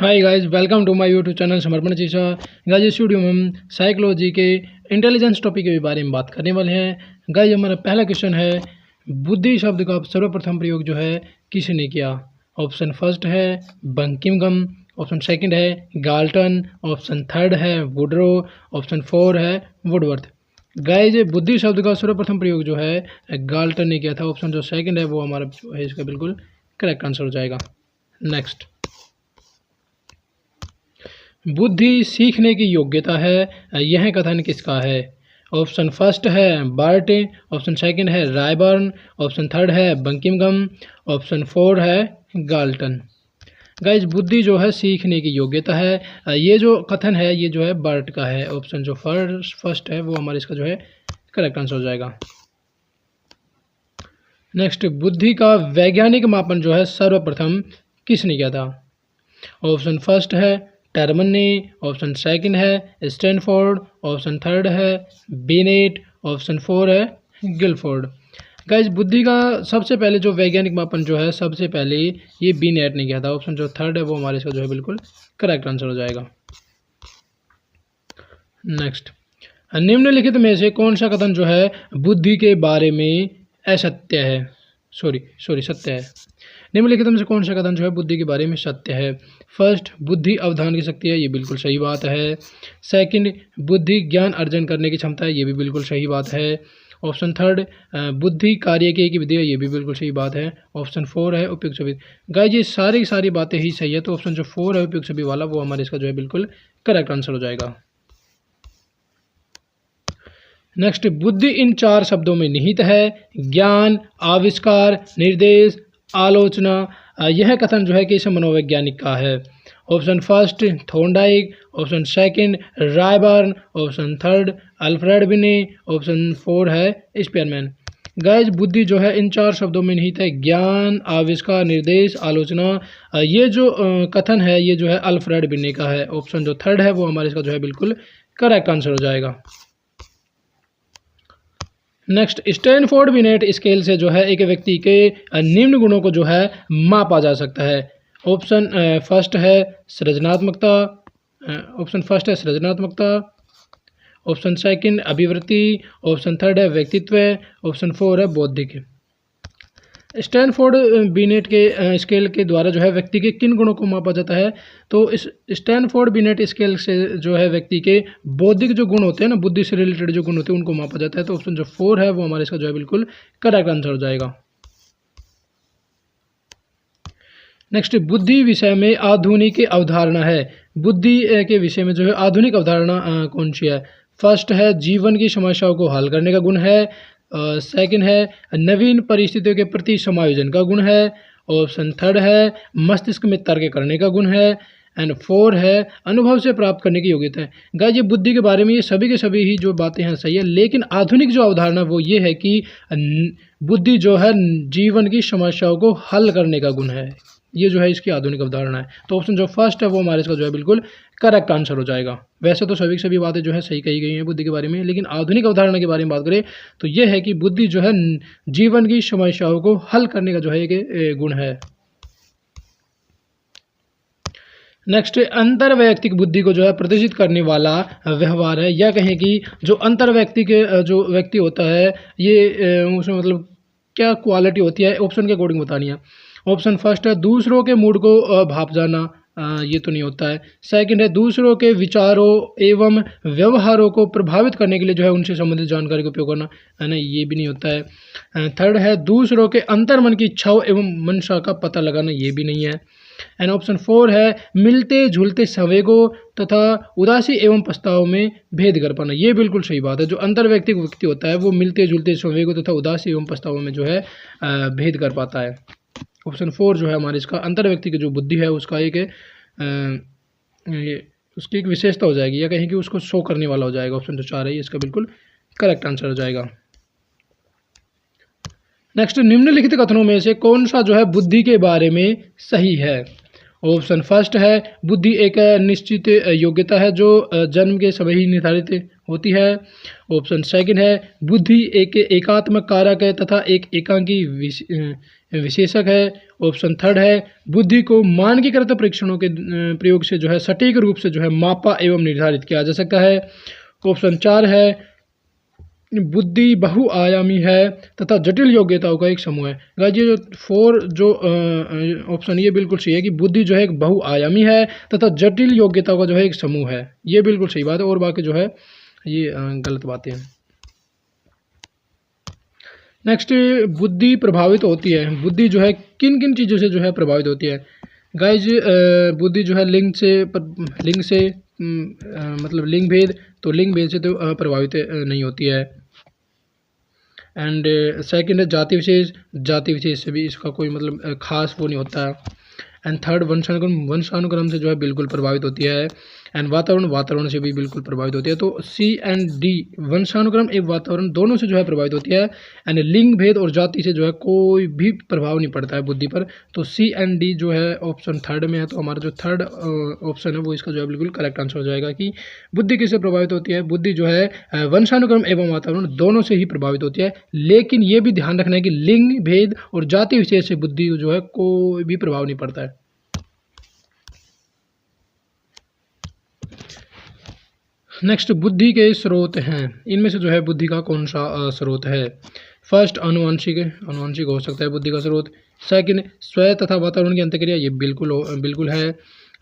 Hi guys, welcome to my YouTube channel Samarpan चीसा। Guys इस video में हम साइकोलॉजी के इंटेलिजेंस टॉपिक के बारे में बात करने वाले हैं। गाइस हमारा पहला क्वेश्चन है, बुद्धि शब्द का सर्वप्रथम प्रयोग जो है किसने किया? ऑप्शन फर्स्ट है बंकिमगम, ऑप्शन सेकंड है गाल्टन, ऑप्शन थर्ड है वुडरो, ऑप्शन फोर है वुडवर्थ। गाइस बुद्धि शब्द का सर्वप्रथम प्रयोग जो है गाल्टन ने किया था। ऑप्शन जो सेकंड है वो हमारा जो है इसका बिल्कुल करेक्ट आंसर हो जाएगा। नेक्स्ट, बुद्धि सीखने की योग्यता है, यह कथन किसका है? ऑप्शन फर्स्ट है बार्टे, ऑप्शन सेकंड है रायबर्न, ऑप्शन थर्ड है बंकिमगम, ऑप्शन फोर है गाल्टन। गाइज बुद्धि जो है सीखने की योग्यता है, ये जो कथन है ये जो है बार्ट का है। ऑप्शन जो फर्स्ट है वो हमारे इसका जो है करेक्ट आंसर हो जाएगा। नेक्स्ट, बुद्धि का वैज्ञानिक मापन जो है सर्वप्रथम किसने किया था? ऑप्शन फर्स्ट है टर्मन ने, ऑप्शन सेकंड है स्टैनफोर्ड, ऑप्शन थर्ड है बिनेट, ऑप्शन फोर है गिलफोर्ड। गाइस बुद्धि का सबसे पहले जो वैज्ञानिक मापन जो है सबसे पहले ये बिनेट ने किया था। ऑप्शन जो थर्ड है वो हमारे इसका जो है बिल्कुल करेक्ट आंसर हो जाएगा। नेक्स्ट, निम्नलिखित में से कौन सा कथन जो है बुद्धि के बारे में असत्य है? सत्य है। निम्नलिखित में से कौन सा कथन जो है बुद्धि के बारे में सत्य है? फर्स्ट, बुद्धि अवधान की शक्ति है, ये बिल्कुल सही बात है। सेकंड, बुद्धि ज्ञान अर्जन करने की क्षमता है, ये भी बिल्कुल सही बात है। ऑप्शन थर्ड, बुद्धि कार्य की विधि है, ये भी बिल्कुल सही बात है। ऑप्शन फोर है उपयुक्त सभी। गाइस ये सारी बातें ही सही है, तो ऑप्शन जो फोर है उपयुक्त सभी वाला वो हमारे इसका जो है बिल्कुल करेक्ट आंसर हो जाएगा। नेक्स्ट, बुद्धि इन चार शब्दों में निहित है, ज्ञान, आविष्कार, निर्देश, आलोचना। यह कथन जो है कि इसे मनोवैज्ञानिक का है। Option first Thorndike, option second Ryburn, option third Alfred Binet, option four है स्पीयरमैन। गाइस बुद्धि जो है इन चार शब्दों में निहित है, ज्ञान, आविष्कार, निर्देश, आलोचना। ये जो कथन है ये जो है अल्फ्रेड बिने का है। ऑप्शन जो थर्ड है वो हमारे इसका जो है बिल्कुल करेक्ट आंसर हो जाएगा। नेक्स्ट, स्टैनफोर्ड बिनेट स्केल से जो है एक व्यक्ति के निम्न गुणों को जो है मापा जा सकता है। ऑप्शन फर्स्ट है सृजनात्मकता, ऑप्शन सेकंड अभिवृत्ति, ऑप्शन थर्ड है व्यक्तित्व, ऑप्शन फोर है बौद्धिक। स्टैनफोर्ड बिनेट के स्केल के द्वारा जो है व्यक्ति के किन गुणों को मापा जाता है? तो इस स्टैनफोर्ड बिनेट स्केल से जो है व्यक्ति के बौद्धिक जो गुण होते हैं ना, बुद्धि से रिलेटेड जो गुण होते हैं उनको मापा जाता है। तो ऑप्शन जो फोर है वो हमारे इसका जो है बिल्कुल करेक्ट आंसर हो जाएगा। नेक्स्ट, बुद्धि विषय में आधुनिक अवधारणा है। बुद्धि के विषय में जो है आधुनिक अवधारणा कौन सी है? फर्स्ट है जीवन की समस्याओं को हल करने का गुण है। सेकंड है नवीन परिस्थितियों के प्रति समायोजन का गुण है। ऑप्शन थर्ड है मस्तिष्क में तर्क करने का गुण है। एंड फोर है अनुभव से प्राप्त करने की योग्यता है। गाइस ये बुद्धि के बारे में ये सभी के सभी ही जो बातें हैं सही है, लेकिन आधुनिक जो अवधारणा वो ये है कि बुद्धि जो है जीवन की समस्याओं को हल करने का गुण है। ये जो है इसकी आधुनिक अवधारणा है। तो ऑप्शन जो फर्स्ट है वो हमारे इसका जो है बिल्कुल करेक्ट आंसर हो जाएगा। वैसे तो सभी की सभी बातें जो है सही कही गई हैं बुद्धि के बारे में, लेकिन आधुनिक अवधारणा के बारे में बात करें तो ये है कि बुद्धि जो है जीवन की समस्याओं को हल करने का जो है एक गुण है। नेक्स्ट, अंतर्वैयक्तिक बुद्धि को जो है प्रदर्शित करने वाला व्यवहार है, या कहें कि जो अंतर्वैयक्तिक जो व्यक्ति होता है ये उसमें मतलब क्या क्वालिटी होती है, ऑप्शन के अकॉर्डिंग बतानी है। ऑप्शन फर्स्ट है दूसरों के मूड को भाप जाना, ये तो नहीं होता है। सेकंड है दूसरों के विचारों एवं व्यवहारों को प्रभावित करने के लिए जो है उनसे संबंधित जानकारी का उपयोग करना, है ना, ये भी नहीं होता है। थर्ड है दूसरों के अंतर्मन की इच्छाओं एवं मंशा का पता लगाना, ये भी नहीं है। एंड ऑप्शन फोर है मिलते जुलते संवेगों तथा उदासी एवं पछताव में भेद कर पाना, ये बिल्कुल सही बात है। जो अंतर्वैयक्तिक व्यक्ति होता है वो मिलते जुलते संवेगों तथा उदासी एवं पछताव में जो है भेद कर पाता है। ऑप्शन फोर जो है हमारे इसका अंतर्व्यक्ति की जो बुद्धि है उसका एक उसकी एक विशेषता हो जाएगी, या कहें कि उसको शो करने वाला हो जाएगा। ऑप्शन जो चार है इसका बिल्कुल करेक्ट आंसर हो जाएगा। नेक्स्ट, निम्नलिखित कथनों में से कौन सा जो है बुद्धि के बारे में सही है? ऑप्शन फर्स्ट है बुद्धि एक निश्चित योग्यता है जो जन्म के समय ही निर्धारित होती है। ऑप्शन सेकंड है बुद्धि एक एकात्मक कारक है तथा एक विशेषक है। ऑप्शन थर्ड है बुद्धि को मानकीकृत परीक्षणों के प्रयोग से जो है सटीक रूप से जो है मापा एवं निर्धारित किया जा सकता है। ऑप्शन चार है बुद्धि बहुआयामी है तथा जटिल योग्यताओं का एक समूह है। गाइस ये जो फोर जो ऑप्शन ये बिल्कुल सही है कि बुद्धि जो है एक बहुआयामी है तथा जटिल योग्यताओं का जो है एक समूह है। ये बिल्कुल सही बात है और बाकी जो है ये गलत बातें हैं। नेक्स्ट बुद्धि प्रभावित होती है। बुद्धि जो है किन किन चीज़ों से जो है प्रभावित होती है। गाइज बुद्धि जो है लिंग से मतलब लिंग भेद, तो लिंग भेद से तो प्रभावित नहीं होती है। एंड सेकंड है जाति विशेष से भी इसका कोई मतलब खास वो नहीं होता है। एंड थर्ड वंशानुक्रम से जो है बिल्कुल प्रभावित होती है। एंड वातावरण से भी बिल्कुल प्रभावित होती है। तो सी एंड डी वंशानुक्रम एवं वातावरण दोनों से जो है प्रभावित होती है। एंड लिंग भेद और जाति से जो है कोई भी प्रभाव नहीं पड़ता है बुद्धि पर। तो सी एंड डी जो है ऑप्शन थर्ड में है। तो हमारा जो थर्ड ऑप्शन है वो इसका जो है बिल्कुल करेक्ट आंसर हो जाएगा कि बुद्धि किससे प्रभावित होती है। बुद्धि जो है वंशानुक्रम एवं वातावरण दोनों से ही प्रभावित होती है। लेकिन ये भी ध्यान रखना है कि लिंग भेद और जाति विशेष से बुद्धि जो है कोई भी प्रभाव नहीं पड़ता है। नेक्स्ट बुद्धि के स्रोत हैं। इनमें से जो है बुद्धि का कौन सा स्रोत है। फर्स्ट अनुवांशिक हो सकता है बुद्धि का स्रोत। सेकंड स्वयं तथा वातावरण की अंतक्रिया, ये बिल्कुल है।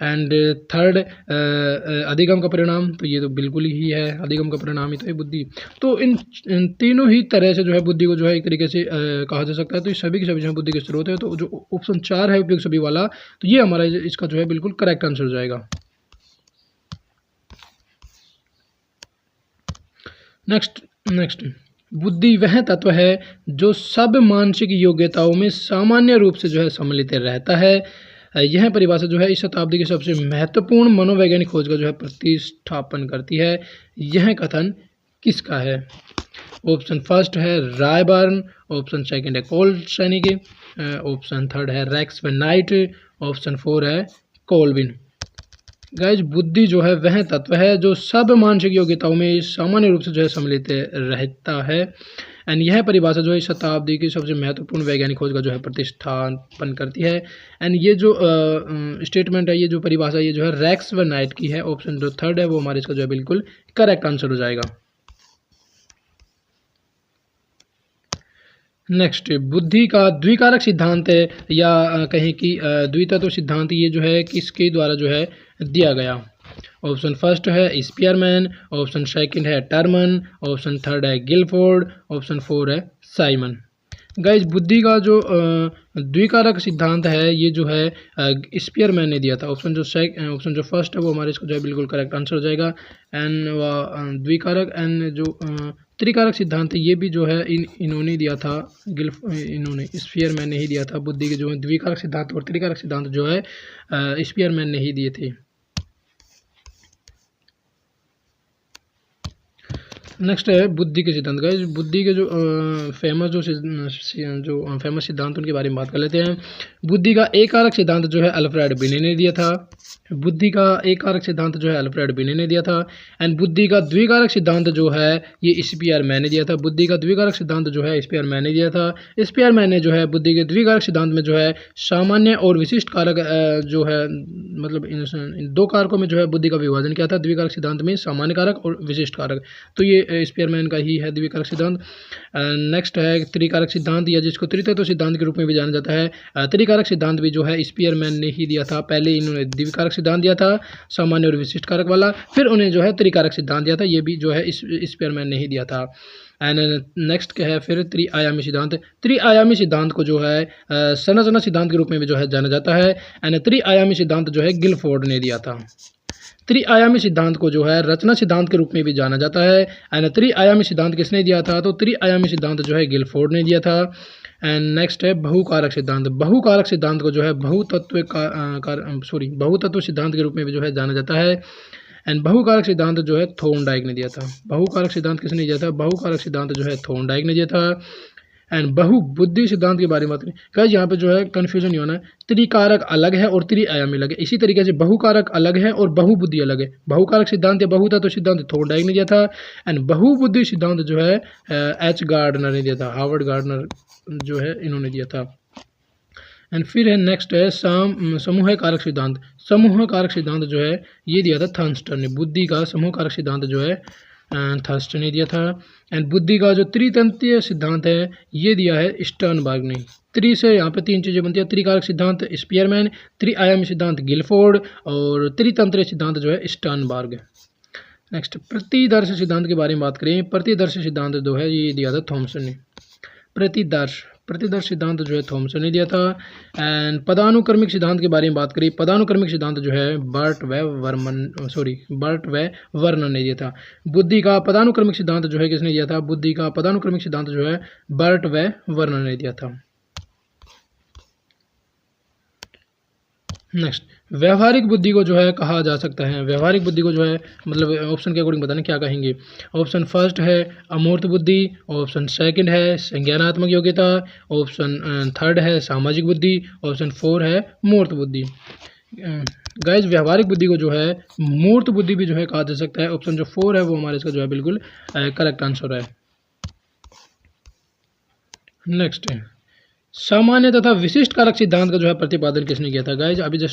एंड थर्ड अधिगम का परिणाम, तो ये तो बिल्कुल ही है, अधिगम का परिणाम ही तो है बुद्धि। तो इन तीनों ही तरह से जो है बुद्धि को जो है एक तरीके से कहा जा सकता है। तो ये सभी के सभी जो है बुद्धि के स्रोत है। तो जो ऑप्शन चार है उपयुक्त सभी वाला, तो ये हमारा इसका जो है बिल्कुल करेक्ट आंसर हो जाएगा। नेक्स्ट बुद्धि वह तत्व है जो सब मानसिक योग्यताओं में सामान्य रूप से जो है सम्मिलित रहता है। यह परिभाषा जो है इस शताब्दी की सबसे महत्वपूर्ण मनोवैज्ञानिक खोज का जो है प्रतिष्ठापन करती है। यह कथन किसका है। ऑप्शन फर्स्ट है रायबर्न, ऑप्शन सेकंड है कोलसैनिक, ऑप्शन थर्ड है Rex van Knight, option four है कोलविन। गाइज बुद्धि जो है वह तत्व है जो सब मानसिक योग्यताओं में सामान्य रूप से जो है सम्मिलित रहता है। एंड यह परिभाषा जो है शताब्दी की सबसे महत्वपूर्ण वैज्ञानिक खोज का जो है प्रतिष्ठापन करती है। एंड ये जो स्टेटमेंट है, ये जो परिभाषा, ये जो है रेक्स व नाइट की है। ऑप्शन जो थर्ड है वो हमारे इसका जो है बिल्कुल करेक्ट आंसर हो जाएगा। नेक्स्ट बुद्धि का द्विकारक सिद्धांत है या कहें कि द्वितत्व सिद्धांत, ये जो है किसके द्वारा जो है दिया गया। ऑप्शन फर्स्ट है स्पीयरमैन, ऑप्शन सेकंड है टर्मन, ऑप्शन थर्ड है गिलफोर्ड, ऑप्शन फोर है साइमन। गाइज बुद्धि का जो द्विकारक सिद्धांत है ये जो है स्पीयरमैन ने दिया था। ऑप्शन जो फर्स्ट है वो हमारे इसको जो है बिल्कुल करेक्ट आंसर हो जाएगा। एंड द्विकारक एंड जो त्रिकारक सिद्धांत ये भी जो है इन्होंने दिया था, इन्होंने स्पीयरमैन ने ही दिया था। बुद्धि के जो है द्विकारक सिद्धांत और त्रिकारक सिद्धांत जो है स्पीयरमैन ने ही दिए थे। नेक्स्ट है बुद्धि के सिद्धांत। गाइस बुद्धि के जो फेमस सिद्धांत उनके बारे में बात कर लेते हैं। बुद्धि का एक कारक सिद्धांत जो है अल्फ्रेड बिने ने दिया था। बुद्धि का एक कारक सिद्धांत जो है अल्फ्रेड बिने ने दिया था। एंड बुद्धि का द्विकारक सिद्धांत जो है ये स्पीयरमैन ने दिया था। बुद्धि का द्विकारक सिद्धांत जो है स्पीयरमैन ने दिया था। स्पीयरमैन ने जो है बुद्धि के द्विकारक सिद्धांत में जो है सामान्य और विशिष्ट कारक जो है मतलब इन दो कारकों में जो है बुद्धि का विभाजन किया था। द्विकारक सिद्धांत में सामान्य कारक और विशिष्ट कारक, तो ये स्पीयरमैन का ही है द्विकारक सिद्धांत। नेक्स्ट है त्रिकारक सिद्धांत या जिसको त्रितत्व सिद्धांत के रूप में भी जाना जाता है। त्रिकारक सिद्धांत भी जो है स्पीयरमैन ने ही दिया था। पहले इन्होंने द्विकारक सिद्धांत दिया था सामान्य और विशिष्ट कारक वाला, फिर उन्हें जो है त्रिकारक सिद्धांत दिया था, ये भी जो है स्पीयरमैन ने ही दिया था। एंड नेक्स्ट क्या है फिर त्रिआयामी सिद्धांत। त्रिआयामी सिद्धांत को जो है संरचना सिद्धांत के रूप में भी जो है जाना जाता है। एंड त्रिआयामी सिद्धांत जो है गिलफोर्ड ने दिया था। त्रिआयामी सिद्धांत को जो है रचना सिद्धांत के रूप में भी जाना जाता है। एंड त्रिआयामी सिद्धांत किसने दिया था, तो त्रिआयामी सिद्धांत जो है गिलफोर्ड ने दिया था। एंड नेक्स्ट है बहुकारक सिद्धांत। बहुकारक सिद्धांत को जो है बहुतत्व सिद्धांत के रूप में भी जो है जाना जाता है। एंड बहुकारक सिद्धांत जो है थॉर्नडाइक ने दिया था। बहुकारक सिद्धांत किसने दिया था, बहुकारक सिद्धांत जो है थॉर्नडाइक ने दिया था। एंड बहुबुद्धि सिद्धांत के बारे में बात करें, गाइस यहाँ पे जो है कन्फ्यूजन नहीं होना है, त्रिकारक अलग है और त्रिआयामी अलग है। इसी तरीके से बहुकारक अलग है और बहुबुद्धि अलग है। बहुकारक सिद्धांत या बहुतत्व सिद्धांत थॉर्नडाइक ने दिया था। एंड बहुबुद्धि सिद्धांत जो है एच गार्डनर ने दिया था, हार्वर्ड गार्डनर जो है इन्होंने दिया था। एंड फिर है नेक्स्ट है समूह कारक सिद्धांत। समूह कारक सिद्धांत जो है ये दिया था थर्स्टन ने। बुद्धि का समूह कारक सिद्धांत जो है थर्स्टन ने दिया था। एंड बुद्धि का जो त्रितंत्रीय सिद्धांत है ये दिया है स्टर्नबर्ग ने। त्रि से यहाँ पे तीन चीज़ें बनती है, त्रिकारक सिद्धांत स्पीयरमैन, त्रिआयामी सिद्धांत गिलफोर्ड और त्रितंत्रीय सिद्धांत जो है स्टर्नबर्ग। नेक्स्ट प्रतिदर्श सिद्धांत के बारे में बात करें। प्रतिदर्श सिद्धांत जो है ये दिया था थॉमसन ने। प्रतिदर्श सिद्धांत जो है थॉमसन ने दिया था। एंड पदानुक्रमिक सिद्धांत के बारे में बात करें। पदानुक्रमिक सिद्धांत जो है बर्ट व वर्नन ने दिया था। बुद्धि का पदानुक्रमिक सिद्धांत जो है किसने दिया था? बुद्धि का पदानुक्रमिक सिद्धांत जो है बर्ट व वर्नन ने दिया था। नेक्स्ट व्यवहारिक बुद्धि को जो है कहा जा सकता है। व्यवहारिक बुद्धि को जो है मतलब ऑप्शन के अकॉर्डिंग बताने क्या कहेंगे। ऑप्शन फर्स्ट है अमूर्त बुद्धि, ऑप्शन सेकंड है संज्ञानात्मक योग्यता, ऑप्शन थर्ड है सामाजिक बुद्धि, ऑप्शन फोर है मूर्त बुद्धि। गाइस व्यवहारिक बुद्धि को जो है मूर्त बुद्धि भी जो है कहा जा सकता है। ऑप्शन जो फोर है वो हमारे इसका जो है बिल्कुल करेक्ट आंसर है। नेक्स्ट है सामान्य तथा विशिष्ट कारक सिद्धांत का जो है प्रतिपादन किसने किया था। गाइज अभी अभी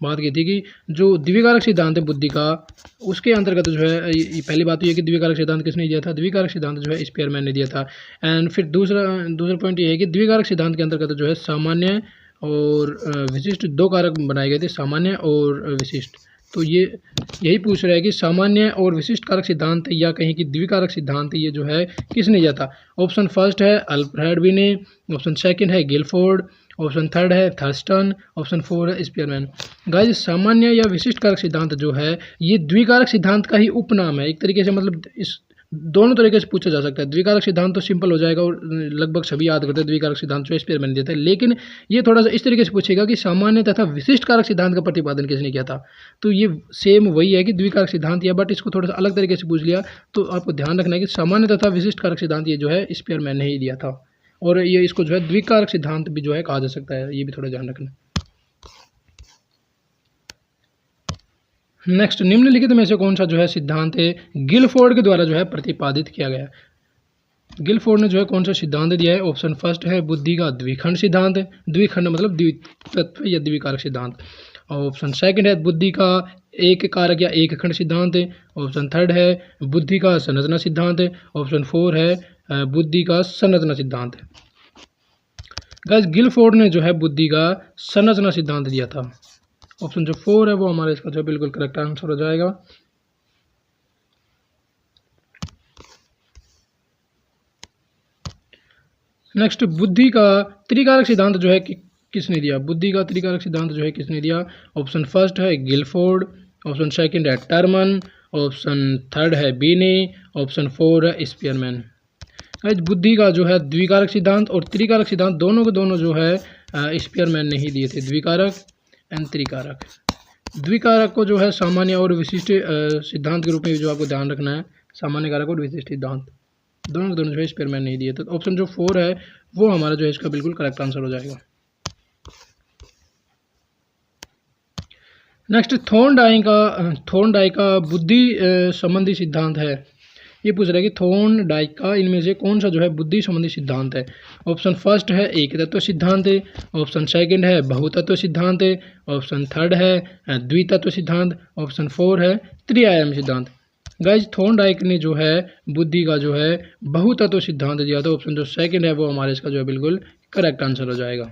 बात की थी कि जो द्विकारक सिद्धांत है बुद्धि का उसके अंतर्गत जो है पहली बात तो ये कि द्विकारक सिद्धांत किसने दिया था? द्विकारक सिद्धांत जो है स्पीयरमैन ने दिया था। एंड फिर दूसरा पॉइंट ये है कि द्विकारक सिद्धांत के अंतर्गत जो है सामान्य और विशिष्ट दो कारक बनाए गए थे, सामान्य और विशिष्ट। तो ये यही पूछ रहा है कि सामान्य और विशिष्ट कारक सिद्धांत या कहीं कि द्विकारक सिद्धांत ये जो है किसने दिया था। ऑप्शन फर्स्ट है अल्फ्रेड विने, ऑप्शन सेकंड है गिलफोर्ड, ऑप्शन थर्ड है थर्स्टन, ऑप्शन फोर है स्पीयरमैन। गाइस सामान्य या विशिष्ट कारक सिद्धांत जो है ये द्विकारक सिद्धांत का ही उपनाम है एक तरीके से। मतलब इस दोनों तरीके से पूछा जा सकता है। द्विकारक सिद्धांत तो सिंपल हो जाएगा और लगभग सभी याद करते हैं द्विकारक सिद्धांत जो स्पीयरमैन देता है, लेकिन ये थोड़ा सा इस तरीके से पूछेगा कि सामान्य तथा विशिष्ट कारक सिद्धांत का प्रतिपादन किसने किया था। तो ये सेम वही है कि द्विकारक सिद्धांत या बट इसको थोड़ा सा अलग तरीके से पूछ लिया। तो आपको ध्यान रखना है कि सामान्य तथा विशिष्ट कारक सिद्धांत ये जो है स्पीयरमैन ने ही दिया था और ये इसको जो है द्विकारक सिद्धांत भी जो है कहा जा सकता है, ये भी थोड़ा ध्यान रखना। नेक्स्ट निम्नलिखित में से कौन सा जो है सिद्धांत है गिलफोर्ड के द्वारा जो है प्रतिपादित किया गया। गिलफोर्ड ने जो है कौन सा सिद्धांत दिया है। ऑप्शन फर्स्ट है बुद्धि का द्विखंड सिद्धांत, द्विखंड मतलब द्वितत्व या द्विकारक सिद्धांत। ऑप्शन सेकंड है बुद्धि का एक कारक या एक खंड सिद्धांत। ऑप्शन थर्ड है बुद्धि का संरचना सिद्धांत। ऑप्शन फोर है बुद्धि का संरचना सिद्धांत। गाइस गिलफोर्ड ने जो है बुद्धि का संरचना सिद्धांत दिया था। ऑप्शन जो फोर है वो हमारा इसका जो बिल्कुल करेक्ट आंसर हो जाएगा। नेक्स्ट बुद्धि का त्रिकारक सिद्धांत जो है किसने दिया। बुद्धि का त्रिकारक सिद्धांत जो है किसने दिया। ऑप्शन फर्स्ट है गिलफोर्ड, ऑप्शन सेकंड है टर्मन, ऑप्शन थर्ड है बीने, ऑप्शन फोर है स्पीयरमैन। बुद्धि का जो है द्विकारक सिद्धांत और त्रिकारक सिद्धांत दोनों के दोनों जो है स्पीयरमैन ने ही दिए थे, द्विकारक एंड त्रिकारक। द्विकारक को जो है सामान्य और विशिष्ट सिद्धांत के रूप में जो आपको ध्यान रखना है, सामान्य कारक और विशिष्ट सिद्धांत दोनों के दोनों जो है स्पीयरमैन नहीं दिए। तो ऑप्शन जो फोर है वो हमारा जो है इसका बिल्कुल करेक्ट आंसर हो जाएगा। नेक्स्ट थॉर्नडाइक का बुद्धि संबंधी सिद्धांत है। ये पूछ रहा है कि थॉर्नडाइक का इनमें से कौन सा जो है बुद्धि संबंधी सिद्धांत है। ऑप्शन फर्स्ट है एक तत्व सिद्धांत, ऑप्शन सेकंड है बहुतत्व सिद्धांत, ऑप्शन थर्ड है द्वितत्व सिद्धांत, ऑप्शन फोर है त्रिआयाम सिद्धांत। गाइज थॉर्नडाइक ने जो है बुद्धि का जो है बहुतत्व सिद्धांत दिया था। ऑप्शन जो सेकंड है वो हमारे इसका जो है बिल्कुल करेक्ट आंसर हो जाएगा।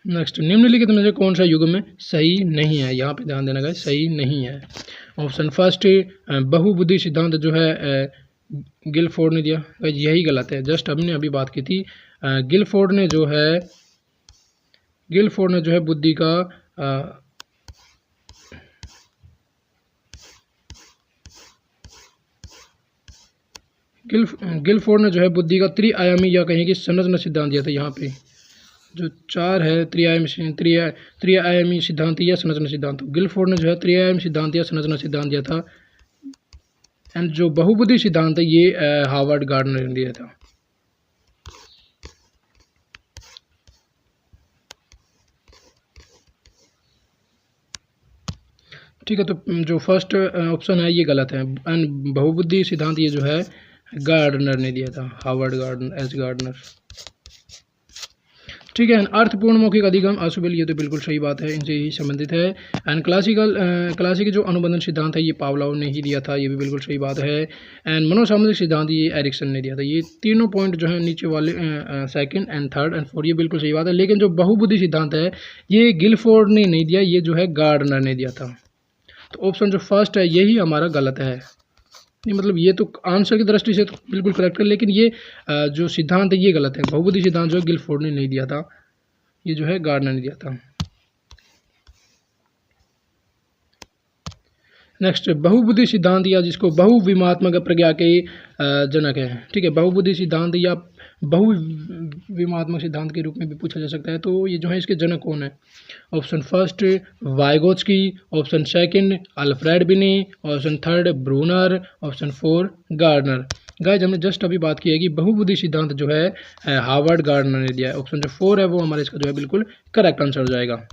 नेक्स्ट निम्नलिखित में से कौन सा युग्म में सही नहीं है। यहाँ पे ध्यान देना गाइस, सही नहीं है। ऑप्शन फर्स्ट बहुबुद्धि सिद्धांत जो है गिलफोर्ड ने दिया, गाइस यही गलत है। जस्ट हमने अभी बात की थी गिलफोर्ड ने जो है बुद्धि का गिलफोर्ड ने जो है बुद्धि का त्रिआयामी या कहीं की संरचना सिद्धांत दिया था। यहाँ पे जो चार है त्रिआयामी सिद्धांत या संरचना सिद्धांत, गिलफोर्ड ने जो है त्रिआयामी सिद्धांत या संरचना सिद्धांत दिया था। एंड जो बहुबुद्धि सिद्धांत है ये हार्वर्ड गार्डनर ने दिया था। ठीक है, तो जो फर्स्ट ऑप्शन है ये गलत है। एंड बहुबुद्धि सिद्धांत ये जो है गार्डनर ने दिया था, हावर्ड गार्डनर, एच गार्डनर। ठीक है। अर्थपूर्ण मौखिक अधिगम अशुबल, ये तो बिल्कुल सही बात है, इनसे ही संबंधित है। एंड क्लासिकल जो अनुबंधन सिद्धांत है ये पावलोव ने ही दिया था, ये भी बिल्कुल सही बात है। एंड मनोसामाजिक सिद्धांत ये एरिक्सन ने दिया था। ये तीनों पॉइंट जो है नीचे वाले second and third and fourth ये बिल्कुल सही बात है। लेकिन जो बहुबुद्धि सिद्धांत है ये गिलफोर्ड ने नहीं दिया, ये जो है गार्डनर ने दिया था। तो ऑप्शन जो फर्स्ट है यही हमारा गलत है। नहीं मतलब ये तो आंसर की दृष्टि से तो बिल्कुल करेक्ट है, लेकिन ये जो सिद्धांत है ये गलत है। बहुबुद्धि सिद्धांत जो है गिलफोर्ड ने नहीं दिया था, ये जो है गार्डनर ने दिया था। नेक्स्ट, बहुबुद्धि सिद्धांत या जिसको बहुविमात्मक प्रज्ञा के जनक है। ठीक है, बहुबुद्धि सिद्धांत या बहुविमात्मक सिद्धांत के रूप में भी पूछा जा सकता है। तो ये जो है इसके जनक कौन है? Option first Vygotsky, option second Alfred Binet, option third Bruner, option four Gardner. Guys हमने जस्ट अभी बात की है कि बहुबुद्धि सिद्धांत जो है हार्वर्ड गार्डनर ने दिया है। ऑप्शन जो फोर है वो हमारे इसका जो है बिल्कुल करेक्ट आंसर हो जाएगा।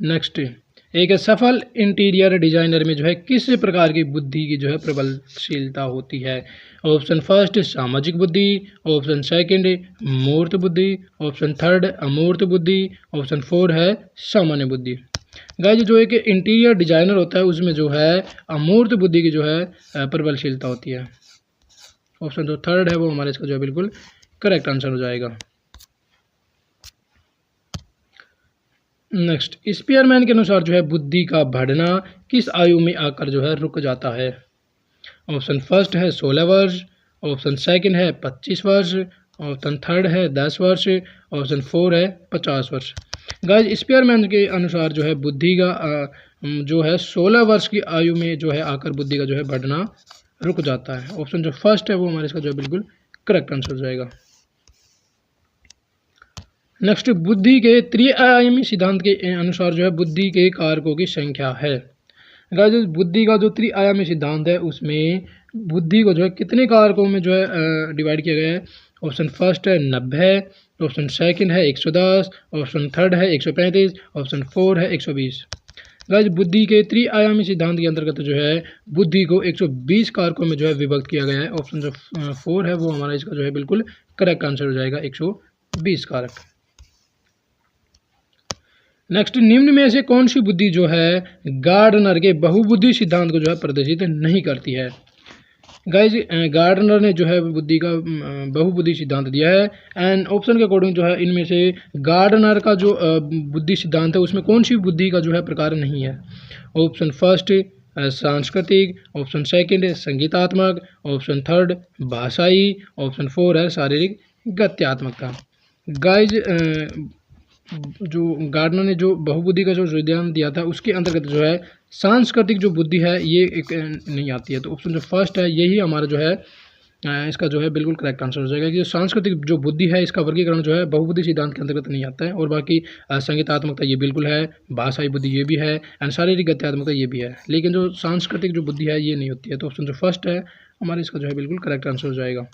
नेक्स्ट, एक सफल इंटीरियर डिजाइनर में जो है किस प्रकार की बुद्धि की जो है प्रबलशीलता होती है? ऑप्शन फर्स्ट सामाजिक बुद्धि, ऑप्शन सेकंड मूर्त बुद्धि, ऑप्शन थर्ड अमूर्त बुद्धि, ऑप्शन फोर है सामान्य बुद्धि। गाइस जो एक इंटीरियर डिजाइनर होता है उसमें जो है अमूर्त बुद्धि की जो है प्रबलशीलता होती है। ऑप्शन जो थर्ड है वो हमारे इसका जो है बिल्कुल करेक्ट आंसर हो जाएगा। नेक्स्ट, स्पीयरमैन के अनुसार जो है बुद्धि का बढ़ना किस आयु में आकर जो है रुक जाता है? ऑप्शन फर्स्ट है 16 वर्ष, ऑप्शन सेकंड है 25 वर्ष, ऑप्शन थर्ड है 10 वर्ष, ऑप्शन फोर है 50 वर्ष। गाइस स्पीयरमैन के अनुसार जो है बुद्धि का जो है 16 वर्ष की आयु में जो है आकर बुद्धि का जो है बढ़ना रुक जाता है। ऑप्शन जो फर्स्ट है वो हमारे इसका जो है बिल्कुल करेक्ट आंसर हो जाएगा। नेक्स्ट, बुद्धि के त्रिआयामी सिद्धांत के अनुसार जो है बुद्धि के कारकों की संख्या है। गाइस बुद्धि का जो त्रिआयामी सिद्धांत है उसमें बुद्धि को जो है कितने कारकों में जो है डिवाइड किया गया है? ऑप्शन फर्स्ट है 90, ऑप्शन सेकंड है 110, ऑप्शन थर्ड है 135, ऑप्शन फोर है 120। गाइस बुद्धि के त्रिआयामी सिद्धांत के अंतर्गत जो है बुद्धि को 120 कारकों में जो है विभक्त किया गया है। ऑप्शन जो फोर है वो हमारा इसका जो है बिल्कुल करेक्ट आंसर हो जाएगा, 120 कारक। नेक्स्ट, निम्न में से कौन सी बुद्धि जो है गार्डनर के बहुबुद्धि सिद्धांत को जो है प्रदर्शित नहीं करती है? गाइज गार्डनर ने जो है बुद्धि का बहुबुद्धि सिद्धांत दिया है एंड ऑप्शन के अकॉर्डिंग जो है इनमें से गार्डनर का जो बुद्धि सिद्धांत है उसमें कौन सी बुद्धि का जो है प्रकार नहीं है? ऑप्शन फर्स्ट सांस्कृतिक, ऑप्शन सेकंड संगीतात्मक, ऑप्शन थर्ड भाषाई, ऑप्शन फोर है शारीरिक गत्यात्मकता। गाइज जो गार्डनर ने जो बहुबुद्धि का जो सिद्धांत दिया था उसके अंतर्गत जो है सांस्कृतिक जो बुद्धि है ये एक नहीं आती है। तो ऑप्शन जो फर्स्ट है यही हमारा जो है इसका जो है बिल्कुल करेक्ट आंसर हो जाएगा कि सांस्कृतिक जो बुद्धि है इसका वर्गीकरण जो है बहुबुद्धि सिद्धांत के अंतर्गत नहीं आता है। और बाकी संगीतात्मकता ये बिल्कुल है, भाषाई बुद्धि ये भी है एंड शारीरिक गत्यात्मकता ये भी है, लेकिन जो सांस्कृतिक जो बुद्धि है ये नहीं होती है। तो ऑप्शन जो फर्स्ट है हमारा इसका जो है बिल्कुल करेक्ट आंसर हो जाएगा।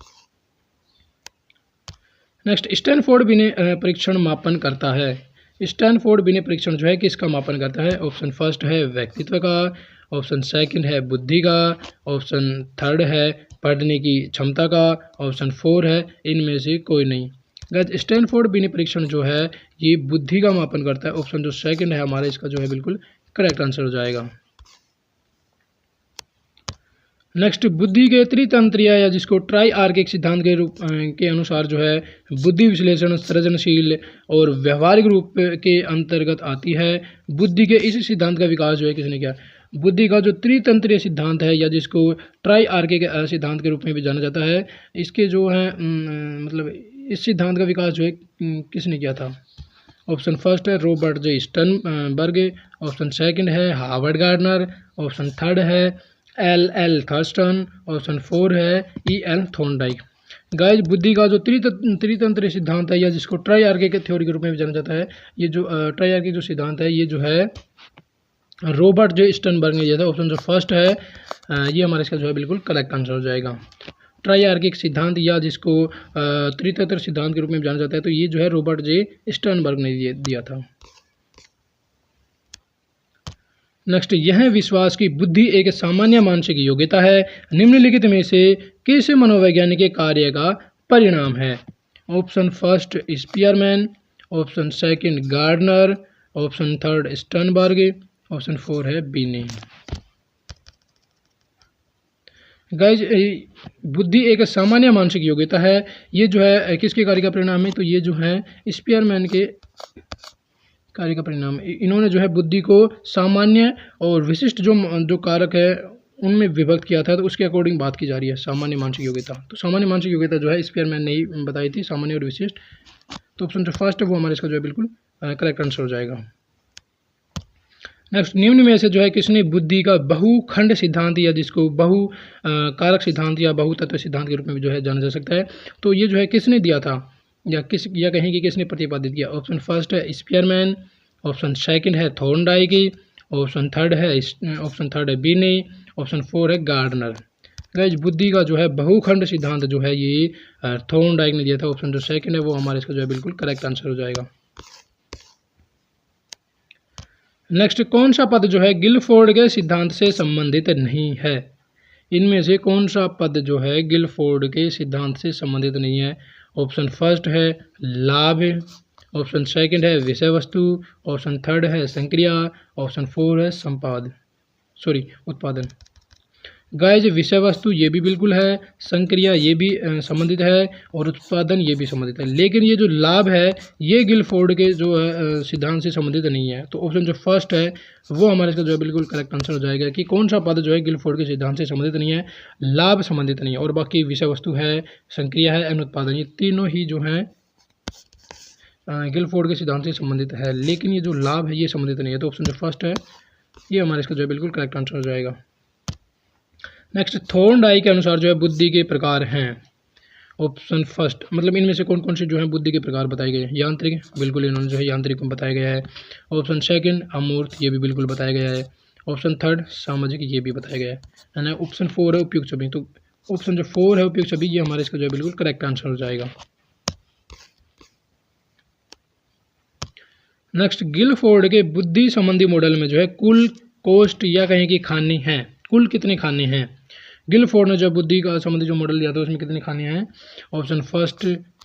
नेक्स्ट, स्टैनफोर्ड बिने परीक्षण मापन करता है। स्टैनफोर्ड बिने परीक्षण जो है किसका मापन करता है? ऑप्शन फर्स्ट है व्यक्तित्व का, ऑप्शन सेकंड है बुद्धि का, ऑप्शन थर्ड है पढ़ने की क्षमता का, ऑप्शन फोर है इनमें से कोई नहीं। गाइस स्टैनफोर्ड बिने परीक्षण जो है ये बुद्धि का मापन करता है। ऑप्शन जो सेकंड है हमारा इसका जो है बिल्कुल करेक्ट आंसर हो जाएगा। नेक्स्ट, बुद्धि के त्रितंत्रीय या जिसको ट्राई आर्किक सिद्धांत के रूप के अनुसार जो है बुद्धि विश्लेषण सृजनशील और व्यवहारिक रूप के अंतर्गत आती है। बुद्धि के इस सिद्धांत का विकास जो है किसने किया? बुद्धि का जो त्रितंत्रीय सिद्धांत है या जिसको ट्राई आर्किक सिद्धांत के रूप में भी जाना जाता है, इसके जो है मतलब इस सिद्धांत का विकास जो है किसने किया था? ऑप्शन फर्स्ट है रॉबर्ट जे स्टर्नबर्ग, ऑप्शन सेकंड है हार्वर्ड गार्डनर, ऑप्शन थर्ड है एल थर्स्टन, ऑप्शन फोर है EL थॉर्नडाइक। गाइस बुद्धि का जो त्रितंत्रीय सिद्धांत है या जिसको ट्राई के थ्योरी के रूप में भी जाना जाता है, ये जो ट्राई जो सिद्धांत है ये जो है रॉबर्ट जे स्टर्नबर्ग ने दिया था। ऑप्शन जो फर्स्ट है ये हमारा इसका जो है बिल्कुल करेक्ट आंसर हो जाएगा। ट्राई सिद्धांत या जिसको त्रितंत्र सिद्धांत के रूप में जाना जाता है, तो ये जो है रॉबर्ट जे स्टर्नबर्ग ने दिया था। नेक्स्ट, यह विश्वास की बुद्धि एक सामान्य मानसिक योग्यता है। निम्नलिखित में से किस मनोवैज्ञानिक कार्य का परिणाम है? Option first Spearman, option second Gardner, option third Sternberg, option four है बीने। गाइज, बुद्धि एक सामान्य मानसिक योग्यता है। ये जो है किसके कार्य का परिणाम है? तो ये जो है स्पीयरमैन के कार्य का परिणाम। इन्होंने जो है बुद्धि को सामान्य और विशिष्ट जो कारक है उनमें विभक्त किया था, तो उसके अकॉर्डिंग बात की जा रही है सामान्य मानसिक योग्यता। तो सामान्य मानसिक योग्यता जो है स्पीयरमैन ने ही बताई थी, सामान्य और विशिष्ट। तो ऑप्शन जो फर्स्ट है वो हमारे इसका जो है बिल्कुल करेक्ट आंसर हो जाएगा। नेक्स्ट, निम्न में से जो है किसने बुद्धि का बहुखंड सिद्धांत या जिसको बहु कारक सिद्धांत या बहुतत्व सिद्धांत के रूप में भी जो है जाना जा सकता है, तो ये जो है किसने दिया था या कहें कि किसने प्रतिपादित किया? ऑप्शन फर्स्ट है स्पीयरमैन, ऑप्शन सेकंड है थॉर्नडाइक, ऑप्शन थर्ड है बीने, ऑप्शन फोर है गार्डनर। गाइस, बुद्धि का जो है बहुखंड सिद्धांत जो है ये थॉर्नडाइक ने दिया था। ऑप्शन जो सेकंड है वो हमारे इसका जो है बिल्कुल करेक्ट आंसर हो जाएगा। नेक्स्ट, कौन सा पद जो है गिलफोर्ड के सिद्धांत से संबंधित नहीं है? इनमें से कौन सा पद जो है गिलफोर्ड के सिद्धांत से संबंधित नहीं है? ऑप्शन फर्स्ट है लाभ, ऑप्शन सेकंड है विषय वस्तु, ऑप्शन थर्ड है संक्रिया, ऑप्शन फोर है उत्पादन। गाइज, विषय वस्तु ये भी बिल्कुल है, संक्रिया ये भी संबंधित है और उत्पादन ये भी संबंधित है, लेकिन ये जो लाभ है ये गिलफोर्ड के जो सिद्धांत से संबंधित नहीं है। तो ऑप्शन जो फर्स्ट है वो हमारे इसका जो है बिल्कुल करेक्ट आंसर हो जाएगा कि कौन सा पद जो है गिलफोर्ड के सिद्धांत से संबंधित नहीं है, लाभ संबंधित नहीं है, और बाकी विषय वस्तु है, संक्रिया है एवं उत्पादन, ये तीनों ही जो है गिलफोर्ड के सिद्धांत से संबंधित है, लेकिन ये जो लाभ है ये संबंधित नहीं है। तो ऑप्शन जो फर्स्ट है ये हमारे इसका जो है बिल्कुल करेक्ट आंसर हो जाएगा। नेक्स्ट, थॉर्नडाइक के अनुसार जो है बुद्धि के प्रकार हैं। ऑप्शन फर्स्ट, मतलब इनमें से कौन कौन से जो है बुद्धि के प्रकार बताए गए हैं? यांत्रिक, बिल्कुल इन्होंने जो है यांत्रिक में बताया गया है। ऑप्शन सेकंड अमूर्त, ये भी बिल्कुल बताया गया है। ऑप्शन थर्ड सामाजिक, ये भी बताया गया है। ऑप्शन फोर है उपयुक्त छवि, तो ऑप्शन जो फोर है उपयुक्त छवि ये हमारे इसका जो है बिल्कुल करेक्ट आंसर हो जाएगा। नेक्स्ट, गिलफोर्ड के बुद्धि संबंधी मॉडल में जो है कुल कोष्ठ या कहें कि खाने हैं, कुल कितने खाने हैं? गिलफोर्ड ने जो बुद्धि का संबंधी जो मॉडल दिया था उसमें कितने खाने हैं? Option first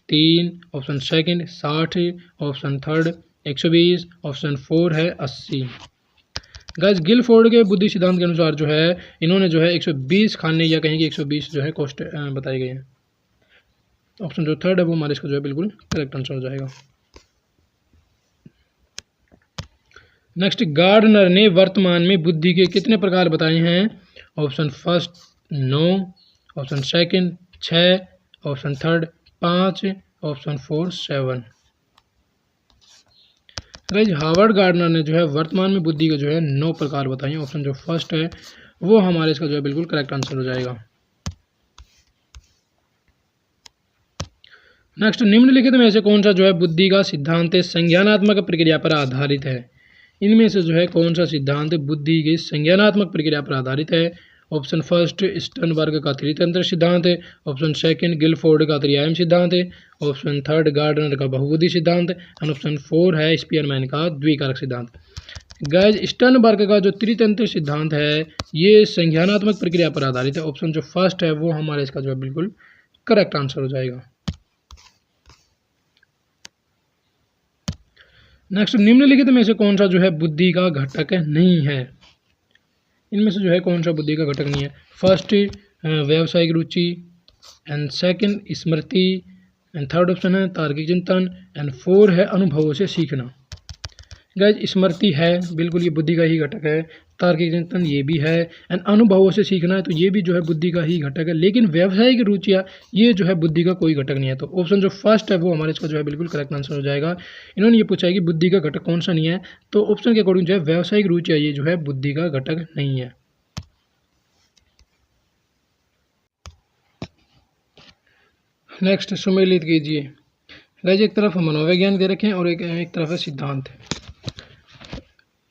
3, option second 60, option third 120, option four है 80। गाइस, गिलफोर्ड के बुद्धि सिद्धांत के अनुसार जो है इन्होंने जो है 120 खाने या कहें कि 120 जो है कोष्ठ बताए गए हैं। ऑप्शन जो थर्ड है वो हमारे इसका जो है बिल्कुल करेक्ट आंसर हो जाएगा। नेक्स्ट, गार्डनर ने वर्तमान में बुद्धि के कितने प्रकार बताए हैं? Option first 9, option second 6, option third 5, option four 7। Guys, Harvard gardener ने जो है वर्तमान में बुद्धि के जो है 9 प्रकार बताए हैं। ऑप्शन जो फर्स्ट है वो हमारे इसका जो है बिल्कुल करेक्ट आंसर हो जाएगा। नेक्स्ट, निम्नलिखित में से कौन सा जो है बुद्धि का सिद्धांत संज्ञानात्मक प्रक्रिया पर आधारित है? इनमें से जो है कौन सा सिद्धांत बुद्धि की संज्ञानात्मक प्रक्रिया पर आधारित है? ऑप्शन फर्स्ट स्टर्नबर्ग का त्रितंत्र सिद्धांत, ऑप्शन सेकंड गिलफोर्ड का त्रिआयाम सिद्धांत, ऑप्शन थर्ड गार्डनर का बहुबुद्धि सिद्धांत एंड ऑप्शन फोर है स्पीयरमैन का द्विकारक सिद्धांत। गाइस, स्टर्नबर्ग का जो त्रितंत्र सिद्धांत है ये संज्ञानात्मक प्रक्रिया पर आधारित है। ऑप्शन जो फर्स्ट है वो हमारे इसका जो है बिल्कुल करेक्ट आंसर हो जाएगा। नेक्स्ट, निम्नलिखित में से कौन सा जो है बुद्धि का घटक नहीं है? इनमें से जो है कौन सा बुद्धि का घटक नहीं है? फर्स्ट व्यावसायिक रुचि, एंड सेकंड स्मृति, एंड थर्ड ऑप्शन है तार्किक चिंतन, एंड फोर है अनुभवों से सीखना। गाइस, स्मृति है बिल्कुल ये बुद्धि का ही घटक है, तार्किक चिंतन ये भी है, एंड अनुभवों से सीखना है तो ये भी जो है बुद्धि का ही घटक है, लेकिन व्यावसायिक रुचियाँ ये जो है बुद्धि का कोई घटक नहीं है। तो ऑप्शन जो फर्स्ट है वो हमारे इसका जो है बिल्कुल करेक्ट आंसर हो जाएगा। इन्होंने ये पूछा है कि बुद्धि का घटक कौन सा नहीं है, तो ऑप्शन के अकॉर्डिंग जो है व्यावसायिक रुचियाँ ये जो है बुद्धि का घटक नहीं है। नेक्स्ट, सम्मिलित कीजिए। गाइस, एक तरफ मनोविज्ञान दे रखे हैं और एक तरफ है सिद्धांत।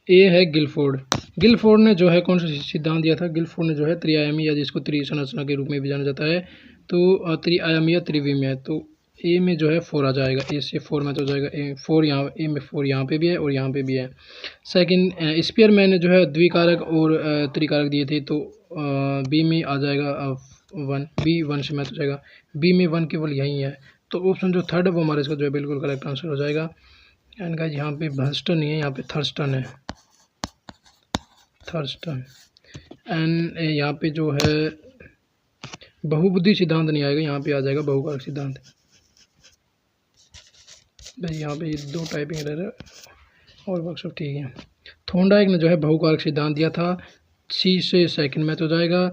ए है गिलफोर्ड ने जो है कौन सा सिद्धांत दिया था? गिलफोर्ड ने जो है त्रिआयामी या जिसको त्रिसंरचना के रूप में भी जाना जाता है, तो त्रिआयामी या त्रिविमीय। तो ए में जो है 4 आ जाएगा, ए से 4 मैच हो जाएगा, ए 4 यहाँ, ए में 4 यहाँ पे भी है और यहाँ पे भी है। सेकंड स्पेयर मैंने जो है द्विकारक और त्रिकारक दिए थे, तो बी में आ जाएगा 1, बी 1 से मैच हो जाएगा, बी में 1 केवल यही है। तो ऑप्शन जो थर्ड है वो हमारे इसका जो है बिल्कुल करेक्ट आंसर हो जाएगा। एंड गाइस यहाँ पे थर्स्टन नहीं है, यहाँ पे थर्स्टन है, थर्स्टन। एंड यहाँ पे जो है बहुबुद्धि सिद्धांत नहीं आएगा, यहाँ पे आ जाएगा बहुकारक सिद्धांत। भाई यहाँ पे 2 टाइपिंग एरर है और वर्क सब ठीक है। थॉर्नडाइक ने जो है बहुकारक सिद्धांत दिया था, सी से सेकंड मैच हो जाएगा।